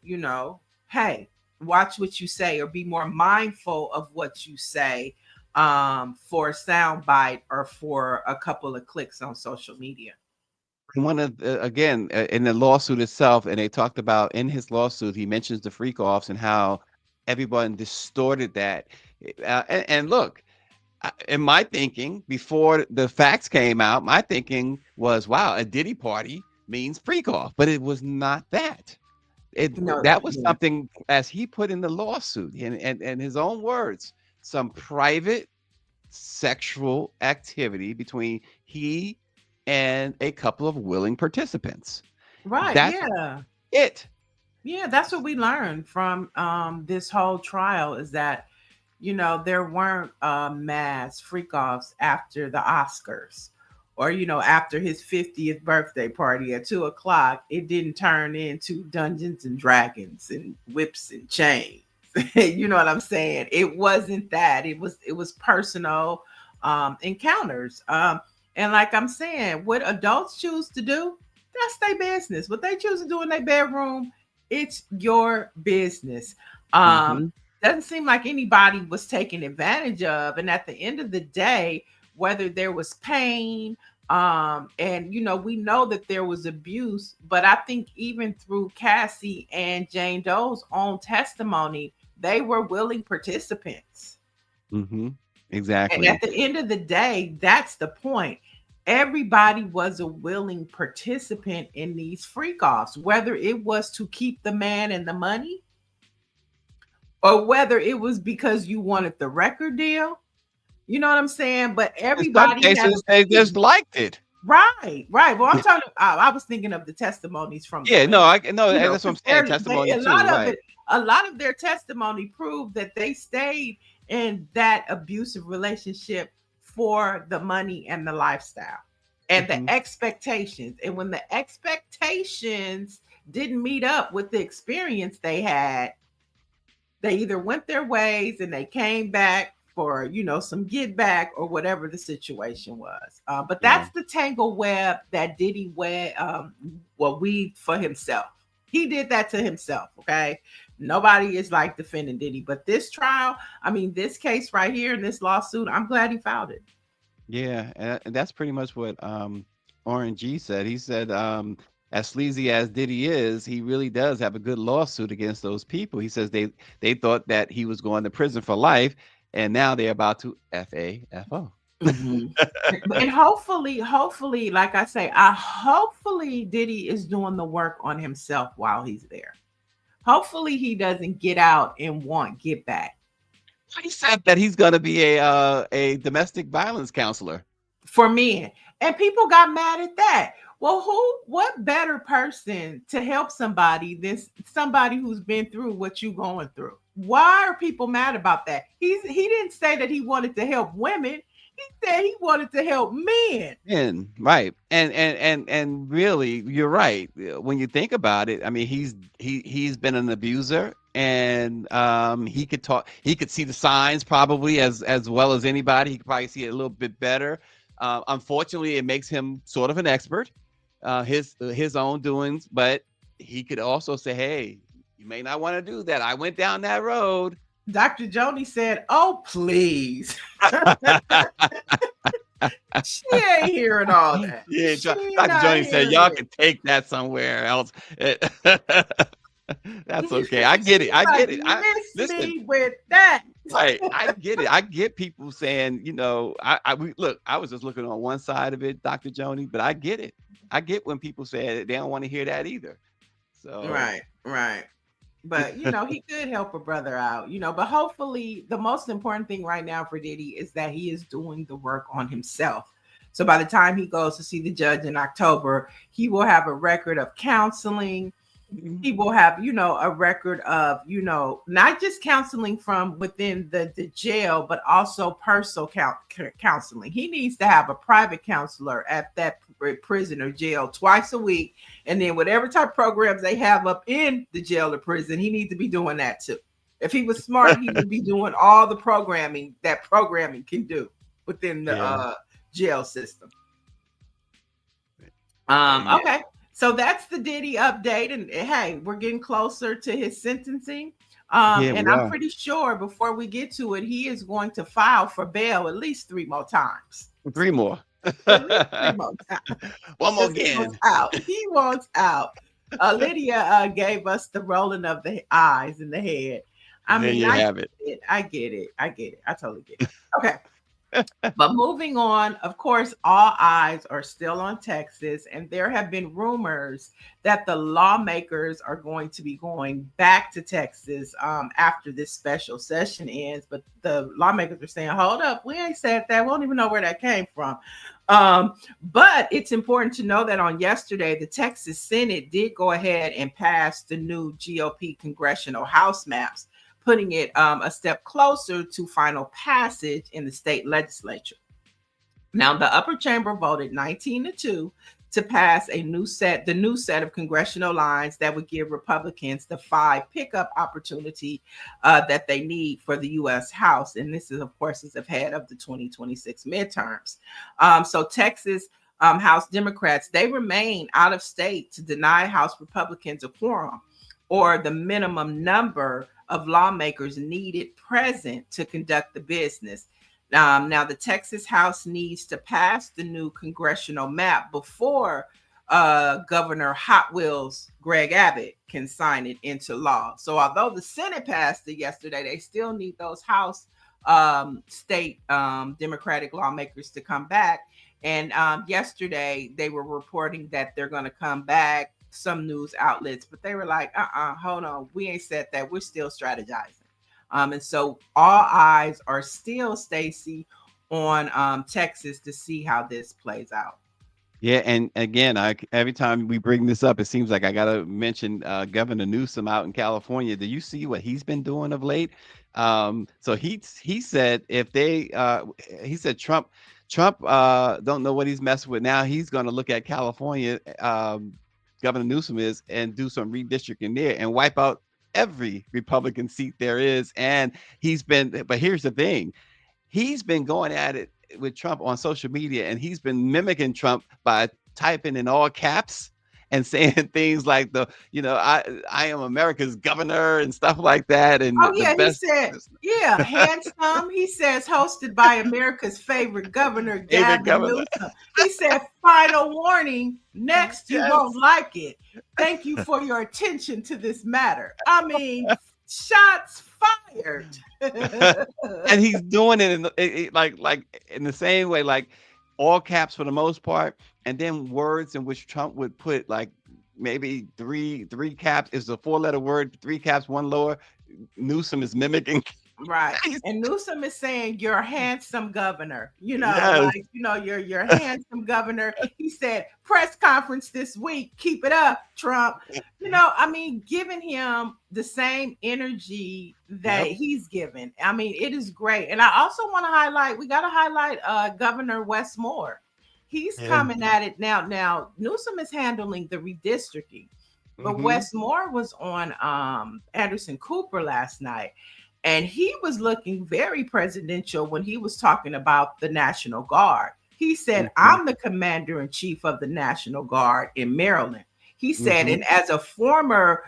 hey, watch what you say, or be more mindful of what you say, for a sound bite or for a couple of clicks on social media. One of again in the lawsuit itself, and they talked about in his lawsuit, he mentions the freak offs and how everyone distorted that. And look, in my thinking, before the facts came out, my thinking was, wow, a Diddy party means freak off, but it was not that. No, That was yeah. something, as he put in the lawsuit, and his own words, some private sexual activity between he and a couple of willing participants. Right, That's yeah. it. Yeah, that's what we learned from this whole trial, is that there weren't mass freak offs after the Oscars, or after his 50th birthday party at 2 o'clock. It didn't turn into Dungeons and Dragons and whips and chains. You know what I'm saying? It wasn't that. It was personal encounters. And like I'm saying, what adults choose to do, that's their business. What they choose to do in their bedroom, it's your business. Mhm. Doesn't seem like anybody was taken advantage of. And at the end of the day, whether there was pain, and we know that there was abuse, but I think even through Cassie and Jane Doe's own testimony, they were willing participants. Mhm. And at Exactly. the end of the day, that's the point. Everybody was a willing participant in these freak offs, whether it was to keep the man and the money, or whether it was because you wanted the record deal. You know what I'm saying? But In some everybody has cases, they just liked it. right, right. Well, I'm talking. I was thinking of the testimonies from the Yeah, no, women. no, that's what I'm Because saying. a Testimony too, lot of right? it, a lot of their testimony proved that they stayed in that abusive relationship for the money and the lifestyle and the Mhm. expectations. And when the expectations didn't meet up with the experience they had, they either went their ways and they came back for some get back, or whatever the situation was. But Yeah. that's the tangle web that Diddy weaved for himself. He did that to himself. Okay, nobody is like defending Diddy, but this trial, I mean, this case right here in this lawsuit, I'm glad he filed it. Yeah, and that's pretty much what Orange G said. He said, as sleazy as Diddy is, he really does have a good lawsuit against those people. He says they thought that he was going to prison for life, and now they're about to FAFO. Mhm. And hopefully, like I say, hopefully Diddy is doing the work on himself while he's there. Hopefully he doesn't get out and want get back He said that he's going to be a domestic violence counselor. for men. And people got mad at that. Well, what better person to help somebody than somebody who's been through what you're going through? Why are people mad about that? He didn't say that he wanted to help women. He said he wanted to help men. And right, and really, you're right. When you think about it, I mean, he's been an abuser, and he could talk. He could see the signs probably as well as anybody. He could probably see it a little bit better. Unfortunately, it makes him sort of an expert, his own doings. But he could also say, "Hey, you may not want to do that. I went down that road." Dr. Joni said, "Oh, please." She ain't hearing all that. Yeah, She Dr. not Johnny said, hearing y'all it. can take that somewhere else. That's okay. I get She's it. I like, get it. miss Listen, me with that. right. I get it. I get people saying, look, I was just looking on one side of it, Dr. Joni, but I get it. I get when people say they don't want to hear that either. So, Right, right. But he could help a brother out, but hopefully the most important thing right now for Diddy is that he is doing the work on himself. So by the time he goes to see the judge in October, he will have a record of counseling, he will have, a record of, not just counseling from within the jail, but also personal counseling. He needs to have a private counselor at that prison or jail twice a week. And then whatever type of programs they have up in the jail or prison, he needs to be doing that too. If he was smart, he would be doing all the programming that programming can do within the jail system. Okay. So that's the Diddy update. And hey, we're getting closer to his sentencing. And I'm pretty sure before we get to it, he is going to file for bail at least 3 more times. 3 more. At least 3 more times. One more again. He wants out. Lydia gave us the rolling of the eyes and the head. I get it. I totally get it. Okay. But moving on, of course, all eyes are still on Texas, and there have been rumors that the lawmakers are going to be going back to Texas after this special session ends. But the lawmakers are saying, hold up, we ain't said that. We don't even know where that came from. But it's important to know that on yesterday, the Texas Senate did go ahead and pass the new GOP congressional House maps, putting it a step closer to final passage in the state legislature. Now, the upper chamber voted 19-2 to pass the new set of congressional lines that would give Republicans the 5 pickup opportunity that they need for the U.S. House. And this is, of course, is ahead of the 2026 midterms. So Texas House Democrats, they remain out of state to deny House Republicans a quorum, or the minimum number of lawmakers needed present to conduct the business. Now, the Texas House needs to pass the new congressional map before Governor Hot Wheels Greg Abbott can sign it into law. So although the Senate passed it yesterday, they still need those House state Democratic lawmakers to come back. And yesterday, they were reporting that they're going to come back, some news outlets, but they were like, hold on, we ain't said that. We're still strategizing. And so all eyes are still, Stacy, on Texas to see how this plays out. Yeah, and again, every time we bring this up, it seems like I gotta mention Governor Newsom out in California. Do you see what he's been doing of late? So he said he said Trump don't know what he's messing with now. He's going to look at California, Governor Newsom is, and do some redistricting there and wipe out every Republican seat there is. And but here's the thing, he's been going at it with Trump on social media, and he's been mimicking Trump by typing in all caps and saying things like I am America's governor and stuff like that. And he said, handsome. He says hosted by America's favorite governor, Gavin Newsom. He said, final warning, next you won't like it. Thank you for your attention to this matter. I mean, shots fired. And he's doing it like in the same way, like all caps for the most part, and then words in which Trump would put like maybe three caps. Is a 4-letter word, 3 caps, 1 lower. Newsom is mimicking. Right. And Newsom is saying, you're a handsome governor, you're handsome governor. He said, press conference this week, keep it up, Trump. Giving him the same energy that he's given. I mean, it is great. And I also want to we got to highlight Governor Wes Moore. He's coming at it now. Now, Newsom is handling the redistricting, but Wes Moore was on Anderson Cooper last night. And he was looking very presidential when he was talking about the National Guard. He said, I'm the commander in chief of the National Guard in Maryland. He said, and as a former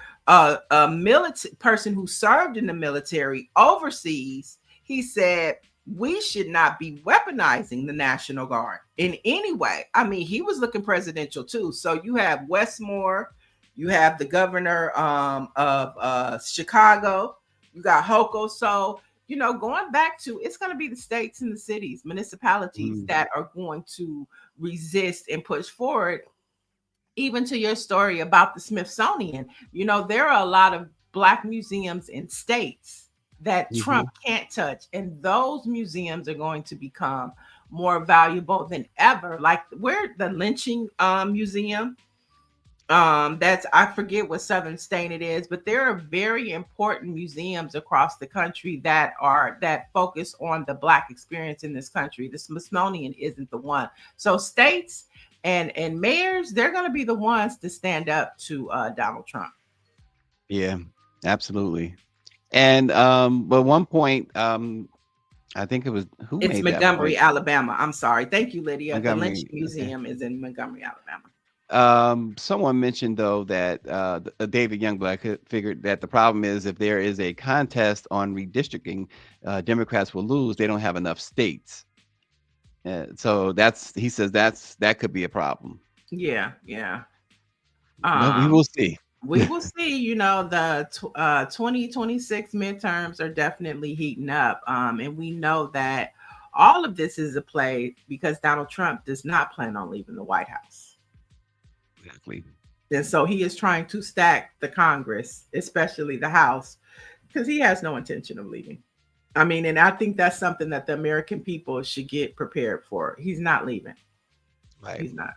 military person who served in the military overseas, he said, we should not be weaponizing the National Guard in any way. I mean, he was looking presidential too. So you have Wes Moore, you have the governor of Chicago, you got Hochul. So, going back to, it's going to be the states and the cities, municipalities that are going to resist and push forward. Even to your story about the Smithsonian, there are a lot of Black museums in states that Trump can't touch. And those museums are going to become more valuable than ever. Like the lynching museum. That's, I forget what southern state it is, but there are very important museums across the country that focus on the Black experience in this country. The Smithsonian isn't the one. So states and mayors, they're going to be the ones to stand up to Donald Trump. Yeah, absolutely. And but one point, I think it was who It's made that Montgomery, point? Alabama. I'm sorry. Thank you, Lydia. The Montgomery. Lynch Okay. Museum is in Montgomery, Alabama. Someone mentioned though that David Youngblood figured that the problem is if there is a contest on redistricting, Democrats will lose. They don't have enough states. So he says that could be a problem. Yeah, yeah. Well, we will see. We will see. You know, the 2026 midterms are definitely heating up. And we know that all of this is a play because Donald Trump does not plan on leaving the White House. Exactly. And so he is trying to stack the Congress, especially the House, because he has no intention of leaving. I mean, and I think that's something that the American people should get prepared for. He's not leaving. Right. He's not.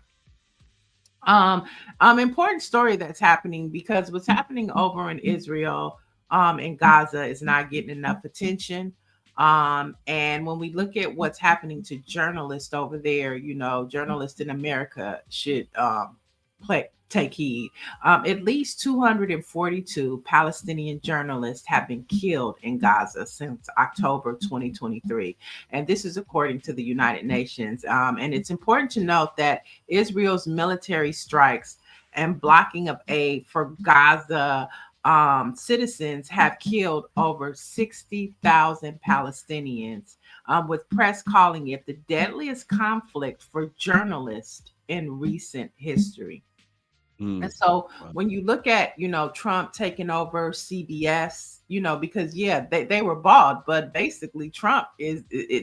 Important story that's happening because what's happening over in Israel, in Gaza is not getting enough attention. And when we look at what's happening to journalists over there, you know, journalists in America should take heed. At least 242 Palestinian journalists have been killed in Gaza since October 2023. And this is according to the United Nations. And it's important to note that Israel's military strikes and blocking of aid for Gaza citizens have killed over 60,000 Palestinians, with press calling it the deadliest conflict for journalists in recent history. And so when you look at, you know, Trump taking over CBS, you know, because they were bought, but basically Trump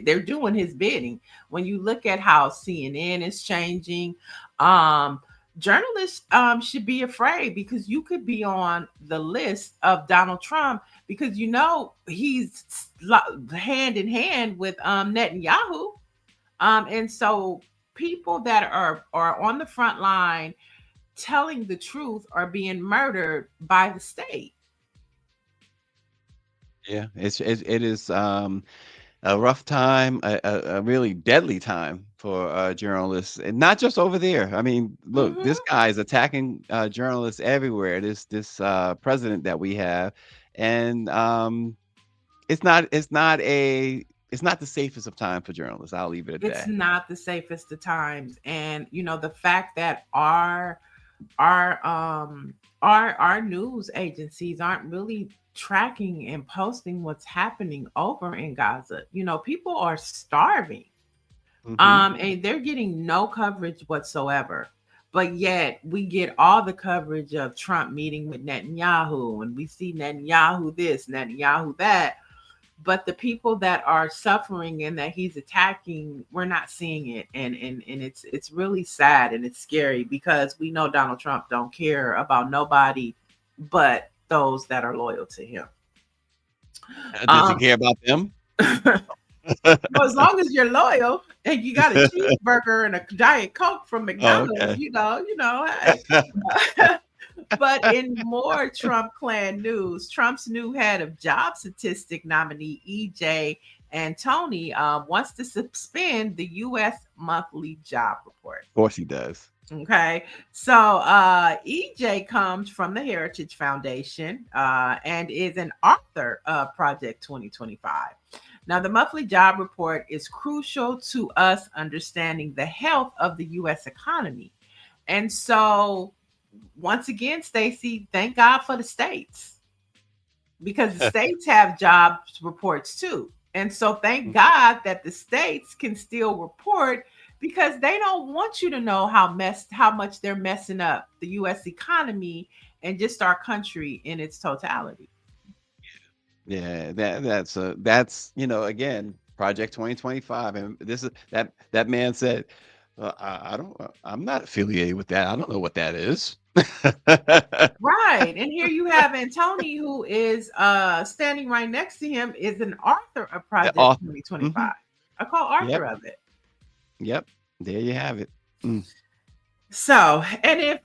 they're doing his bidding. When you look at how CNN is changing, journalists should be afraid because you could be on the list of Donald Trump because, you know, he's hand in hand with Netanyahu. And so people that are on the front line telling the truth are being murdered by the state. Yeah, it is a rough time, a really deadly time for journalists, and not just over there. I mean, look, this guy is attacking journalists everywhere. This president that we have, and it's not the safest of time for journalists. I'll leave it at It's that. not the safest of times, and you know the fact that our news agencies aren't really tracking and posting what's happening over in Gaza. You know, people are starving. And they're getting no coverage whatsoever. But yet we get all the coverage of Trump meeting with Netanyahu, and we see Netanyahu this, Netanyahu that. But the people that are suffering and that he's attacking, we're not seeing it. And it's really sad and it's scary because we know Donald Trump don't care about nobody but those that are loyal to him. Does he care about them? Well, as long as you're loyal and you got a cheeseburger and a Diet Coke from McDonald's, okay. you know. Hey. But in more Trump clan news, Trump's new head of job statistic nominee EJ Antoni wants to suspend the U.S. monthly job report. Of course he does. Okay, so EJ comes from the Heritage Foundation and is an author of Project 2025. Now, the monthly job report is crucial to us understanding the health of the U.S. economy. And so, once again, Stacy, thank God for the states because the states have job reports too. And so thank God that the states can still report because they don't want you to know how much they're messing up the U.S. economy and just our country in its totality. Yeah, that's again, Project 2025, and this is that man said, I'm not affiliated with that. I don't know what that is. Right, and here you have Antoni, who is standing right next to him, is an author of Project 2025. I call author of it. Yep, there you have it. So, and if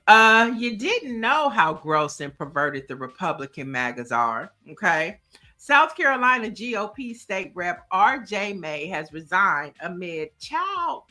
you didn't know how gross and perverted the Republican MAGAs are, okay, South Carolina GOP state rep RJ May has resigned amid child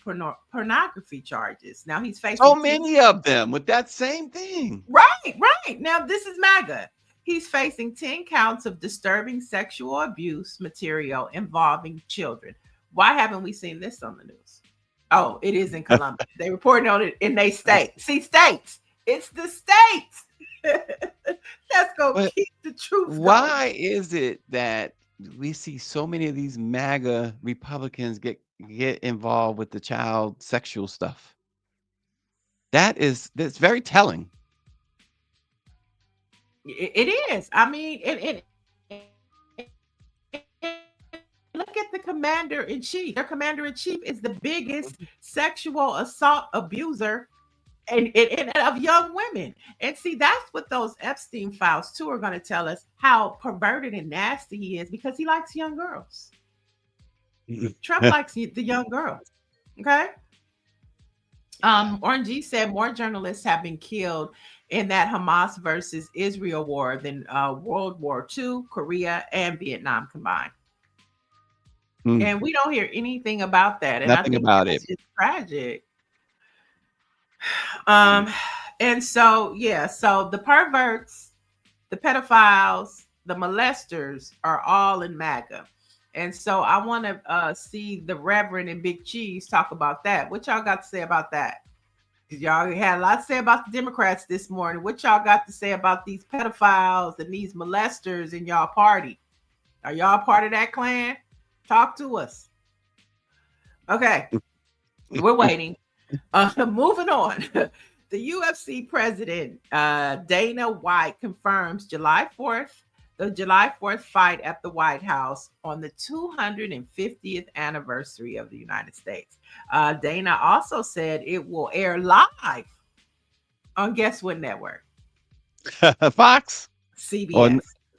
pornography charges. Now he's So facing many of them with that same thing. right. Now this is MAGA. He's facing 10 counts of disturbing sexual abuse material involving children. Why haven't we seen this on the news? Oh, it is in Columbia. They reported on it in their state. See, states. It's the states. Let's go But keep the truth why is it that we see so many of these MAGA Republicans get involved with the child sexual stuff? That's very telling. going. It is. I mean, look at the commander in chief. Their commander in chief is the biggest sexual assault abuser and of young women. And see, that's what those Epstein files too are going to tell us how perverted and nasty he is because he likes young girls. Trump likes the young girls. Okay. Orange G said more journalists have been killed in that Hamas versus Israel war than World War II, Korea, and Vietnam combined. Mm, And we don't hear anything about that. And I nothing think about that's it. just tragic. Mm. And so, yeah, so the perverts, the pedophiles, the molesters are all in MAGA. And so I want to see the Reverend and Big Cheese talk about that. What y'all got to say about that? Because y'all had a lot to say about the Democrats this morning. What y'all got to say about these pedophiles and these molesters in y'all party? Are y'all part of that clan? Talk to us. Okay, we're waiting. Moving on. The UFC president, Dana White, confirms the July 4th fight at the White House on the 250th anniversary of the United States. Dana also said it will air live on guess what network? Fox or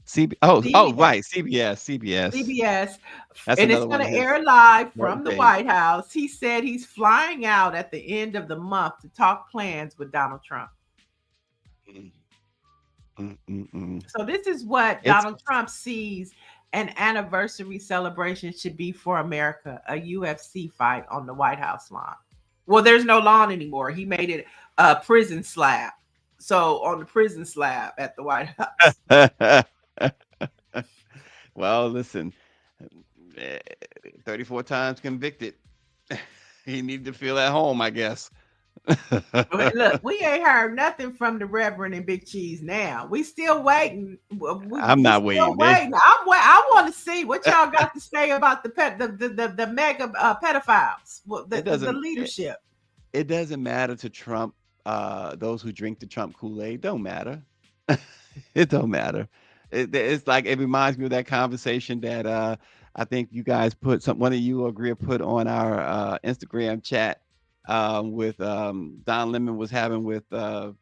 CBS. Oh, CBS. right, CBS. CBS. That's And it's another one going of to his air live Martin from the things. White House. He said he's flying out at the end of the month to talk plans with Donald Trump. So this is what It's Donald Trump sees an anniversary celebration should be for America, a UFC fight on the White House lawn. Well, there's no lawn anymore. He made it a prison slab. So on the prison slab at the White House. well, listen, 34 times convicted. He needed to feel at home, I guess. Look, we ain't heard nothing from the Reverend and Big Cheese now. We still waiting. I'm not waiting. I want to see what y'all got to say about the mega pedophiles, the leadership. It doesn't matter to Trump. Those who drink the Trump Kool-Aid don't matter. It don't matter. It's like it reminds me of that conversation that I think you guys one of you or Greer put on our Instagram chat with Don Lemon was having with DL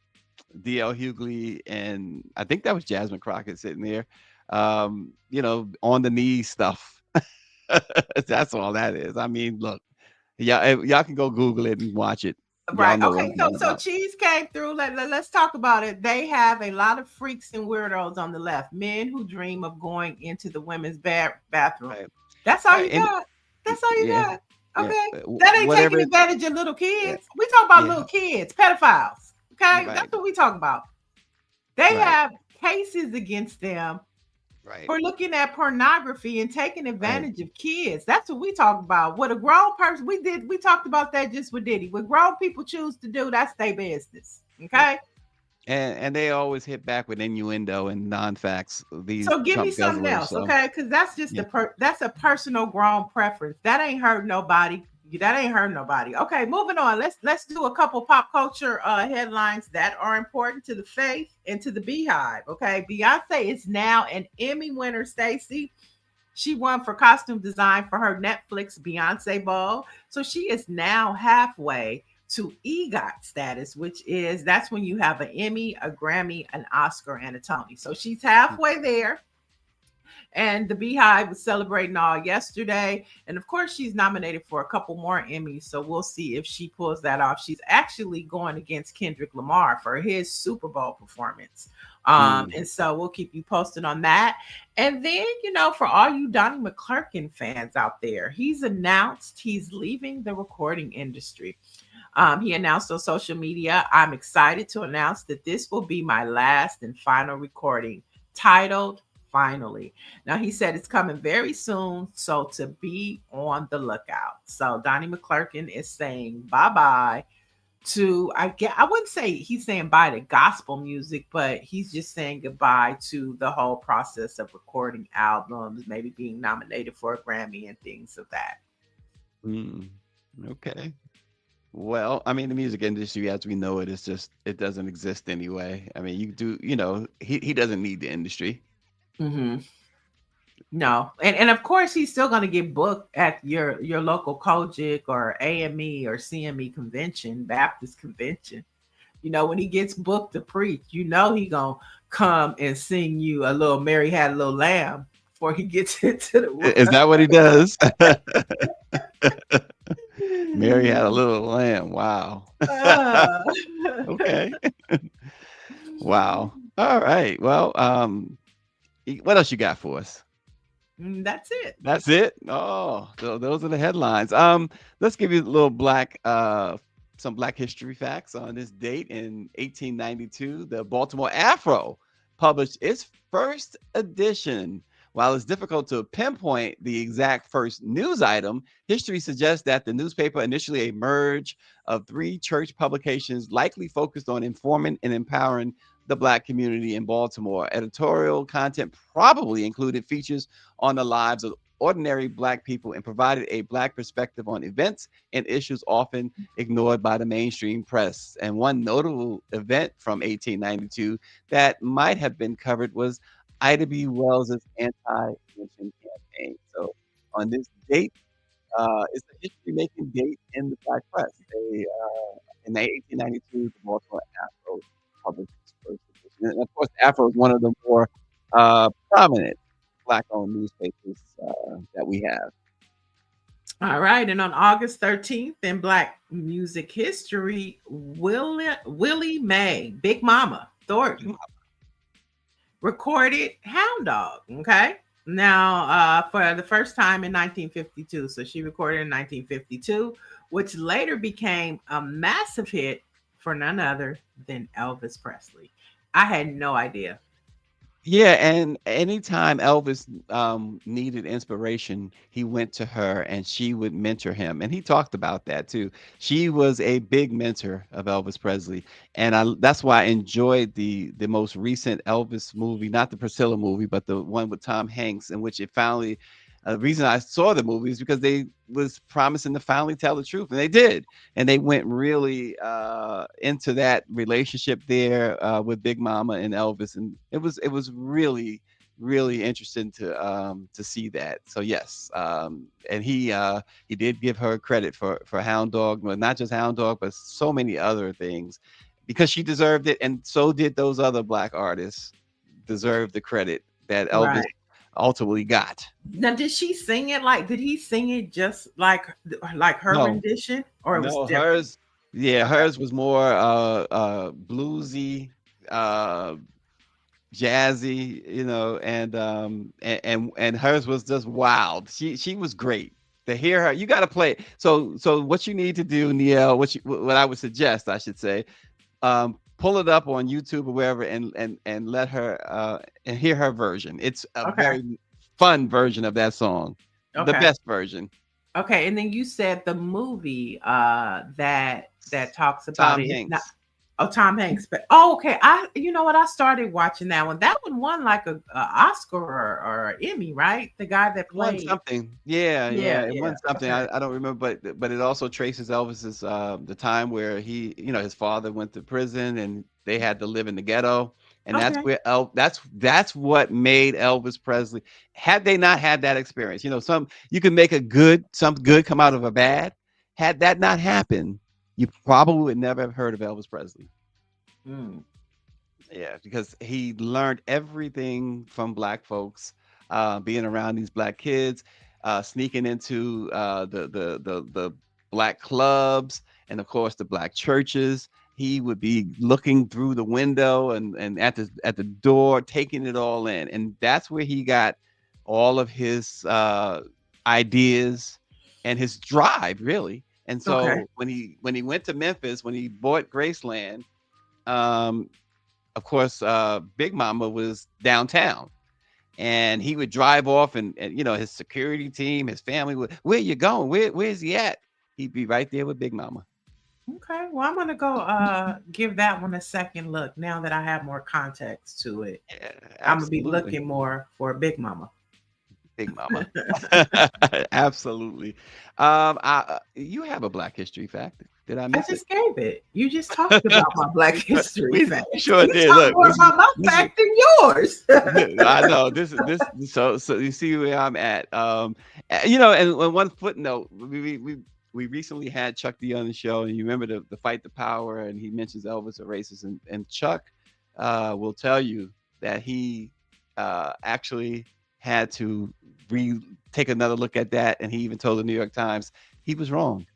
Hughley, and I think that was Jasmine Crockett sitting there, on the knees stuff. That's all that is. I mean, look, y'all can go Google it and watch it. Right. Okay. So Cheese came through. Let's talk about it. They have a lot of freaks and weirdos on the left. Men who dream of going into the women's bathroom. Right. That's all you got. That's all you got. Okay. Yeah. That ain't taking advantage of little kids. Yeah. We talk about little kids, pedophiles. Okay. Right. That's what we talk about. They have cases against them for looking at pornography and taking advantage of kids. That's what we talk about. What a grown person, we talked about that just with Diddy. What grown people choose to do, that's their business. Okay. And they always hit back with innuendo and non-facts. So give me something else, okay? Because that's just that's a personal grown preference. That ain't hurt nobody. Okay, moving on. Let's do a couple pop culture headlines that are important to the faith and to the Beehive. Okay, Beyonce is now an Emmy winner. Stacy, she won for costume design for her Netflix Beyonce Ball. So she is now halfway to EGOT status, that's when you have an Emmy, a Grammy, an Oscar, and a Tony. So she's halfway there. And the Beehive was celebrating all yesterday. And of course, she's nominated for a couple more Emmys. So we'll see if she pulls that off. She's actually going against Kendrick Lamar for his Super Bowl performance. And so we'll keep you posted on that. And then, for all you Donnie McClurkin fans out there, he's announced he's leaving the recording industry. He announced on social media, "I'm excited to announce that this will be my last and final recording, titled Finally." Now, he said it's coming very soon, so to be on the lookout. So Donnie McClurkin is saying bye-bye to, I wouldn't say he's saying bye to gospel music, but he's just saying goodbye to the whole process of recording albums, maybe being nominated for a Grammy and things of that. Okay. Well, I mean, the music industry, as we know it, it doesn't exist anyway. I mean, he doesn't need the industry. No. And of course, he's still going to get booked at your local Kojic or AME or CME convention, Baptist convention. When he gets booked to preach, he going to come and sing you a little Mary Had a Little Lamb before he gets into the word. Is that what he does? Mary Had a Little Lamb. Wow. Okay. Wow. All right. Well, what else you got for us? That's it. That's it. Oh, so those are the headlines. Let's give you a little some Black history facts on this date. In 1892, the Baltimore Afro published its first edition. While it's difficult to pinpoint the exact first news item, history suggests that the newspaper, initially a merge of 3 church publications, likely focused on informing and empowering the Black community in Baltimore. Editorial content probably included features on the lives of ordinary Black people and provided a Black perspective on events and issues often ignored by the mainstream press. And one notable event from 1892 that might have been covered was Ida B. Wells' anti-lynching campaign. So on this date, it's a history-making date in the Black press. In 1892, the Baltimore Afro published its first edition. And of course, Afro is one of the more prominent Black-owned newspapers that we have. All right. And on August 13th, in Black music history, Willie Mae, Big Mama Thornton, recorded Hound Dog. Okay. Now, for the first time in 1952. So she recorded in 1952, which later became a massive hit for none other than Elvis Presley. I had no idea. Yeah, and anytime Elvis needed inspiration, he went to her and she would mentor him. And he talked about that too. She was a big mentor of Elvis Presley. And that's why I enjoyed the most recent Elvis movie, not the Priscilla movie, but the one with Tom Hanks, in which it finally, the reason I saw the movie is because they was promising to finally tell the truth, and they did. And they went really into that relationship there with Big Mama and Elvis, and it was really, really interesting to see that. So yes, and he did give her credit for Hound Dog, but not just Hound Dog, but so many other things, because she deserved it, and so did those other Black artists deserve the credit that Elvis ultimately got. Now, did she sing it did he sing it just like her rendition, or it was different? Hers? Yeah, hers was more bluesy, jazzy, and hers was just wild. She was great. To hear her, you got to play it. So what you need to do, Niele, what I would suggest, I should say, pull it up on YouTube or wherever, and let her and hear her version. It's a very fun version of that song, the best version. Okay, and then you said the movie that talks about Tom it. Hanks. Tom Hanks. But okay. You know what? I started watching that one. That one won like a Oscar or Emmy, right? The guy that played won something. Yeah, it won something. Okay. I don't remember, but it also traces Elvis's the time where he, his father went to prison and they had to live in the ghetto, and that's where that's what made Elvis Presley. Had they not had that experience, you can make something good come out of a bad. Had that not happened, you probably would never have heard of Elvis Presley. Yeah, because he learned everything from Black folks being around these black kids, sneaking into the black clubs, and of course the black churches. He would be looking through the window and at the door, taking it all in, and that's where he got all of his ideas and his drive, really. And Okay. so when he went to Memphis, when he bought Graceland, um, of course, Big Mama was downtown, and he would drive off, and his security team, his family would, where you going? Where's he at? He'd be right there with Big Mama. Okay. Well, I'm gonna go give that one a second look now that I have more context to it. Yeah, I'm gonna be absolutely. looking more for Big Mama. Big Mama. Absolutely. You have a Black History fact. Did I I miss it? just gave it. You just talked about my Black History We fact. sure You did. talk Look, more about my this is fact than yours. I know this. So you see where I'm at. And one footnote, we recently had Chuck D on the show, and you remember the fight the power, and he mentions Elvis a racist, and Chuck will tell you that he actually had to take another look at that, and he even told the New York Times he was wrong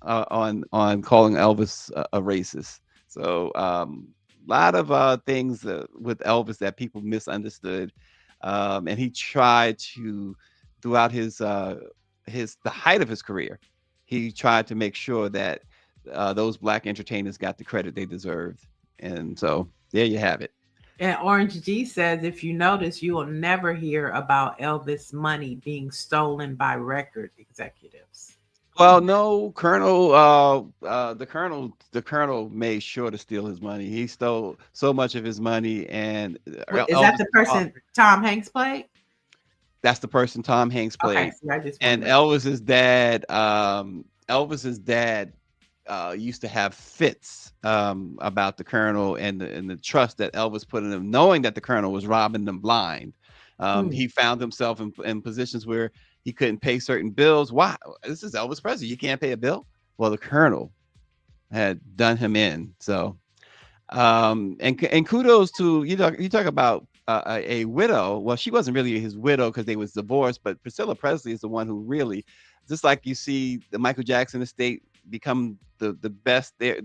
on calling Elvis a racist. So lot of things with Elvis that people misunderstood, and he tried to, throughout the height of his career, he tried to make sure that those black entertainers got the credit they deserved. And so there you have it. And Orange G says, if you notice, you will never hear about Elvis money being stolen by record executives. Well, no, Colonel, the Colonel made sure to steal his money. He stole so much of his money, and Is that Elvis, the person Tom Hanks played? that's the person Tom Hanks Okay, played. see, I just And wondered. Elvis's dad used to have fits about the Colonel and the trust that Elvis put in him, knowing that the Colonel was robbing them blind. He found himself in positions where he couldn't pay certain bills. Why? This is Elvis Presley. You can't pay a bill? Well, the Colonel had done him in. So, and kudos to, you talk about a widow. Well, she wasn't really his widow because they was divorced, but Priscilla Presley is the one who really, just like you see the Michael Jackson estate become the best there,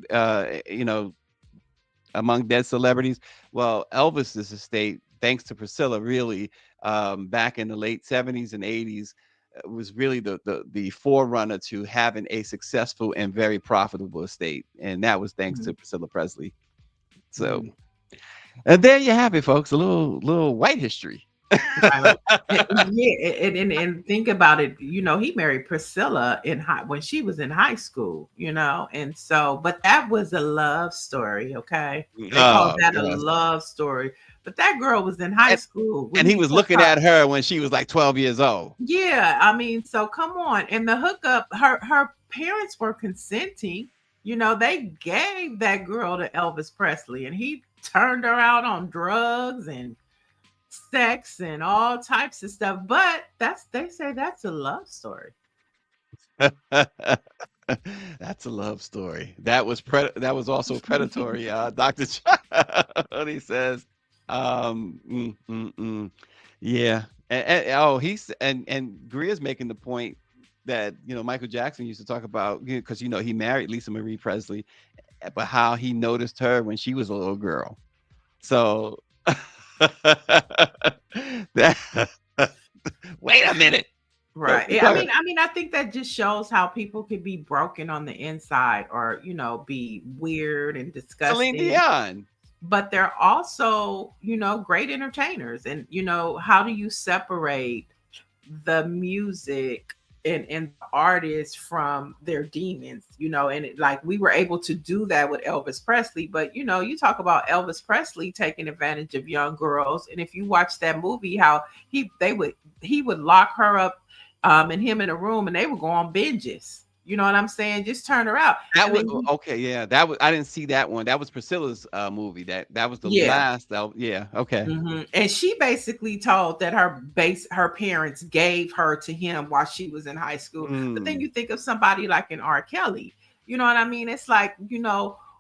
among dead celebrities. Well, Elvis's estate, thanks to Priscilla, really, back in the late 70s and 80s, was really the forerunner to having a successful and very profitable estate, and that was thanks to Priscilla Presley. So, and there you have it, folks. A little white history. Yeah, and think about it. He married Priscilla when she was in high school. And so, but that was a love story. Okay, they called that a love story. But that girl was in high school, and he was looking at her when she was like 12 years old. Yeah, I mean, so come on. And the hookup, her parents were consenting. They gave that girl to Elvis Presley, and he turned her out on drugs and sex and all types of stuff. But they say that's a love story. That's a love story. That was also predatory. Dr. He says, yeah. And Greer's making the point that Michael Jackson used to talk about, because he married Lisa Marie Presley, but how he noticed her when she was a little girl. So wait a minute. Right. I think that just shows how people could be broken on the inside, or be weird and disgusting. Celine Dion. But they're also, great entertainers. And how do you separate the music and artists from their demons? And we were able to do that with Elvis Presley. But you talk about Elvis Presley taking advantage of young girls, and if you watch that movie, how he would lock her up and him in a room, and they would go on binges. You know what I'm saying? Just turn her out. That was okay. Yeah, that was. I didn't see that one. That was Priscilla's movie. That was the last. Yeah. Okay. Mm-hmm. And she basically told that her parents gave her to him while she was in high school. But then you think of somebody like an R. Kelly. You know what I mean? It's like,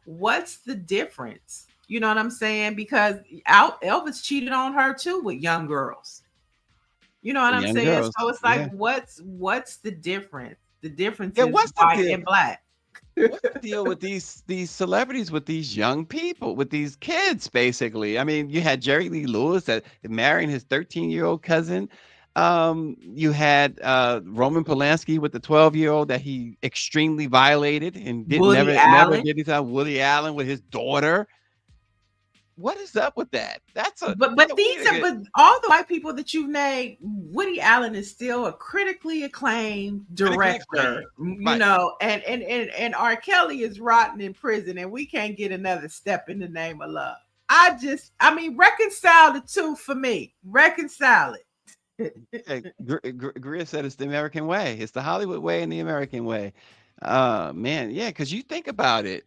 what's the difference? You know what I'm saying? Because Elvis cheated on her too with young girls. You know what The I'm young saying? girls. So it's Yeah. like, what's the difference? The difference Yeah. is What's the white deal? and black. What's the deal with these celebrities, with these young people, with these kids, basically? I mean, you had Jerry Lee Lewis that marrying his 13-year-old cousin. You had Roman Polanski with the 12-year-old that he extremely violated and didn't Woody never Allen. did anything. Woody Allen with his daughter. What is up with that? That's But these are, but all the white people that you've named, Woody Allen is still a critically acclaimed critically director, acclaimed. you Right. know, and R. Kelly is rotting in prison, and we can't get another step in the name of love. I mean, reconcile the two for me. Reconcile it. Hey, Greer said it's the American way. It's the Hollywood way and the American way. Man, yeah, because you think about it.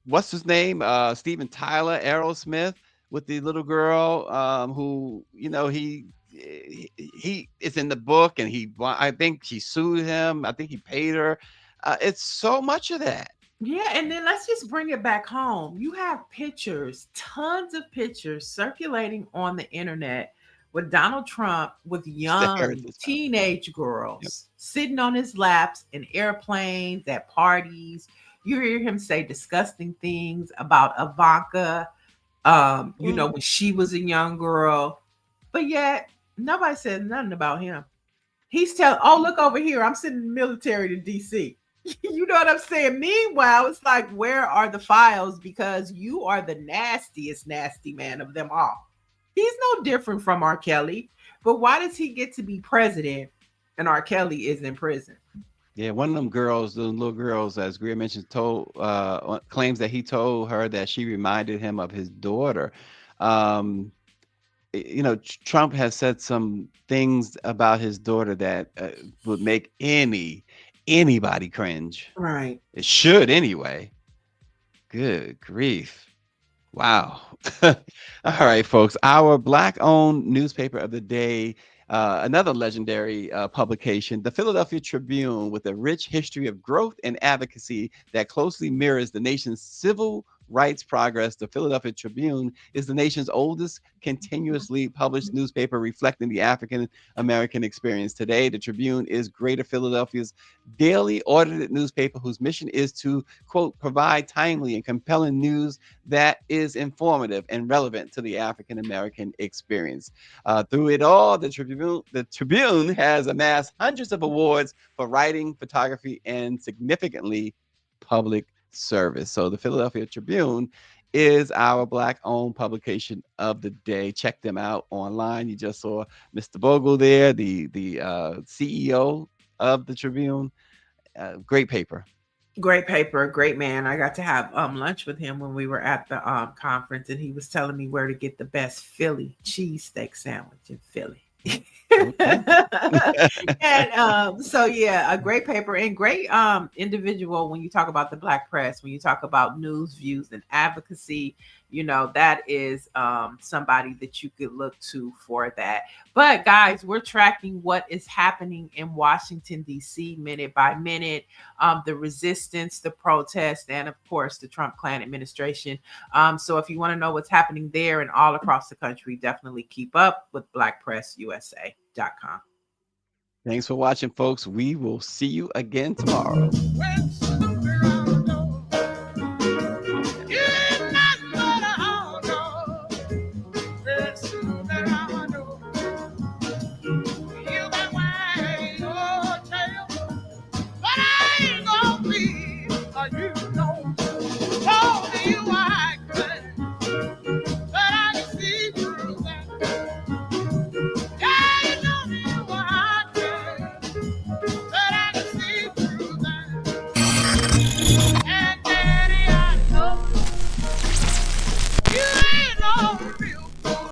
What's his name? Steven Tyler, Aerosmith, with the little girl who, he is in the book, and I think she sued him. I think he paid her. It's so much of that. Yeah, and then let's just bring it back home. You have pictures, tons of pictures circulating on the internet with Donald Trump with It's the young Heritage Foundation. teenage Yep. girls sitting on his laps in airplanes, at parties. You hear him say disgusting things about Ivanka, when she was a young girl, but yet nobody says nothing about him. He's telling, oh, look over here, I'm sending the military to DC. You know what I'm saying? Meanwhile, it's like, where are the files? Because you are the nastiest nasty man of them all. He's no different from R. Kelly, but why does he get to be president and R. Kelly is in prison? Yeah, one of them girls, those little girls, as Greer mentioned, claims that he told her that she reminded him of his daughter. Um, Trump has said some things about his daughter that would make anybody cringe. Right. It should anyway. Good grief. Wow. All right, folks. Our Black-owned newspaper of the day, another legendary publication, the Philadelphia Tribune, with a rich history of growth and advocacy that closely mirrors the nation's civil rights progress. The Philadelphia Tribune is the nation's oldest continuously published newspaper reflecting the African American experience. Today, the Tribune is Greater Philadelphia's daily audited newspaper whose mission is to, quote, provide timely and compelling news that is informative and relevant to the African American experience. Through it all, the Tribune has amassed hundreds of awards for writing, photography, and significantly public service. So the Philadelphia Tribune is our Black-owned publication of the day. Check them out online. You just saw Mr. Bogle there, the CEO of the Tribune. Great paper. Great paper, great man. I got to have lunch with him when we were at the conference, and he was telling me where to get the best Philly cheesesteak sandwich in Philly. Okay. And so yeah, a great paper and great individual. When you talk about the Black press, when you talk about news, views, and advocacy, that is somebody that you could look to for that. But guys, we're tracking what is happening in Washington, D.C. minute by minute, the resistance, the protest, and of course the Trump Klan administration. So if you want to know what's happening there and all across the country, definitely keep up with BlackPressUSA.com. Thanks for watching, folks. We will see you again tomorrow.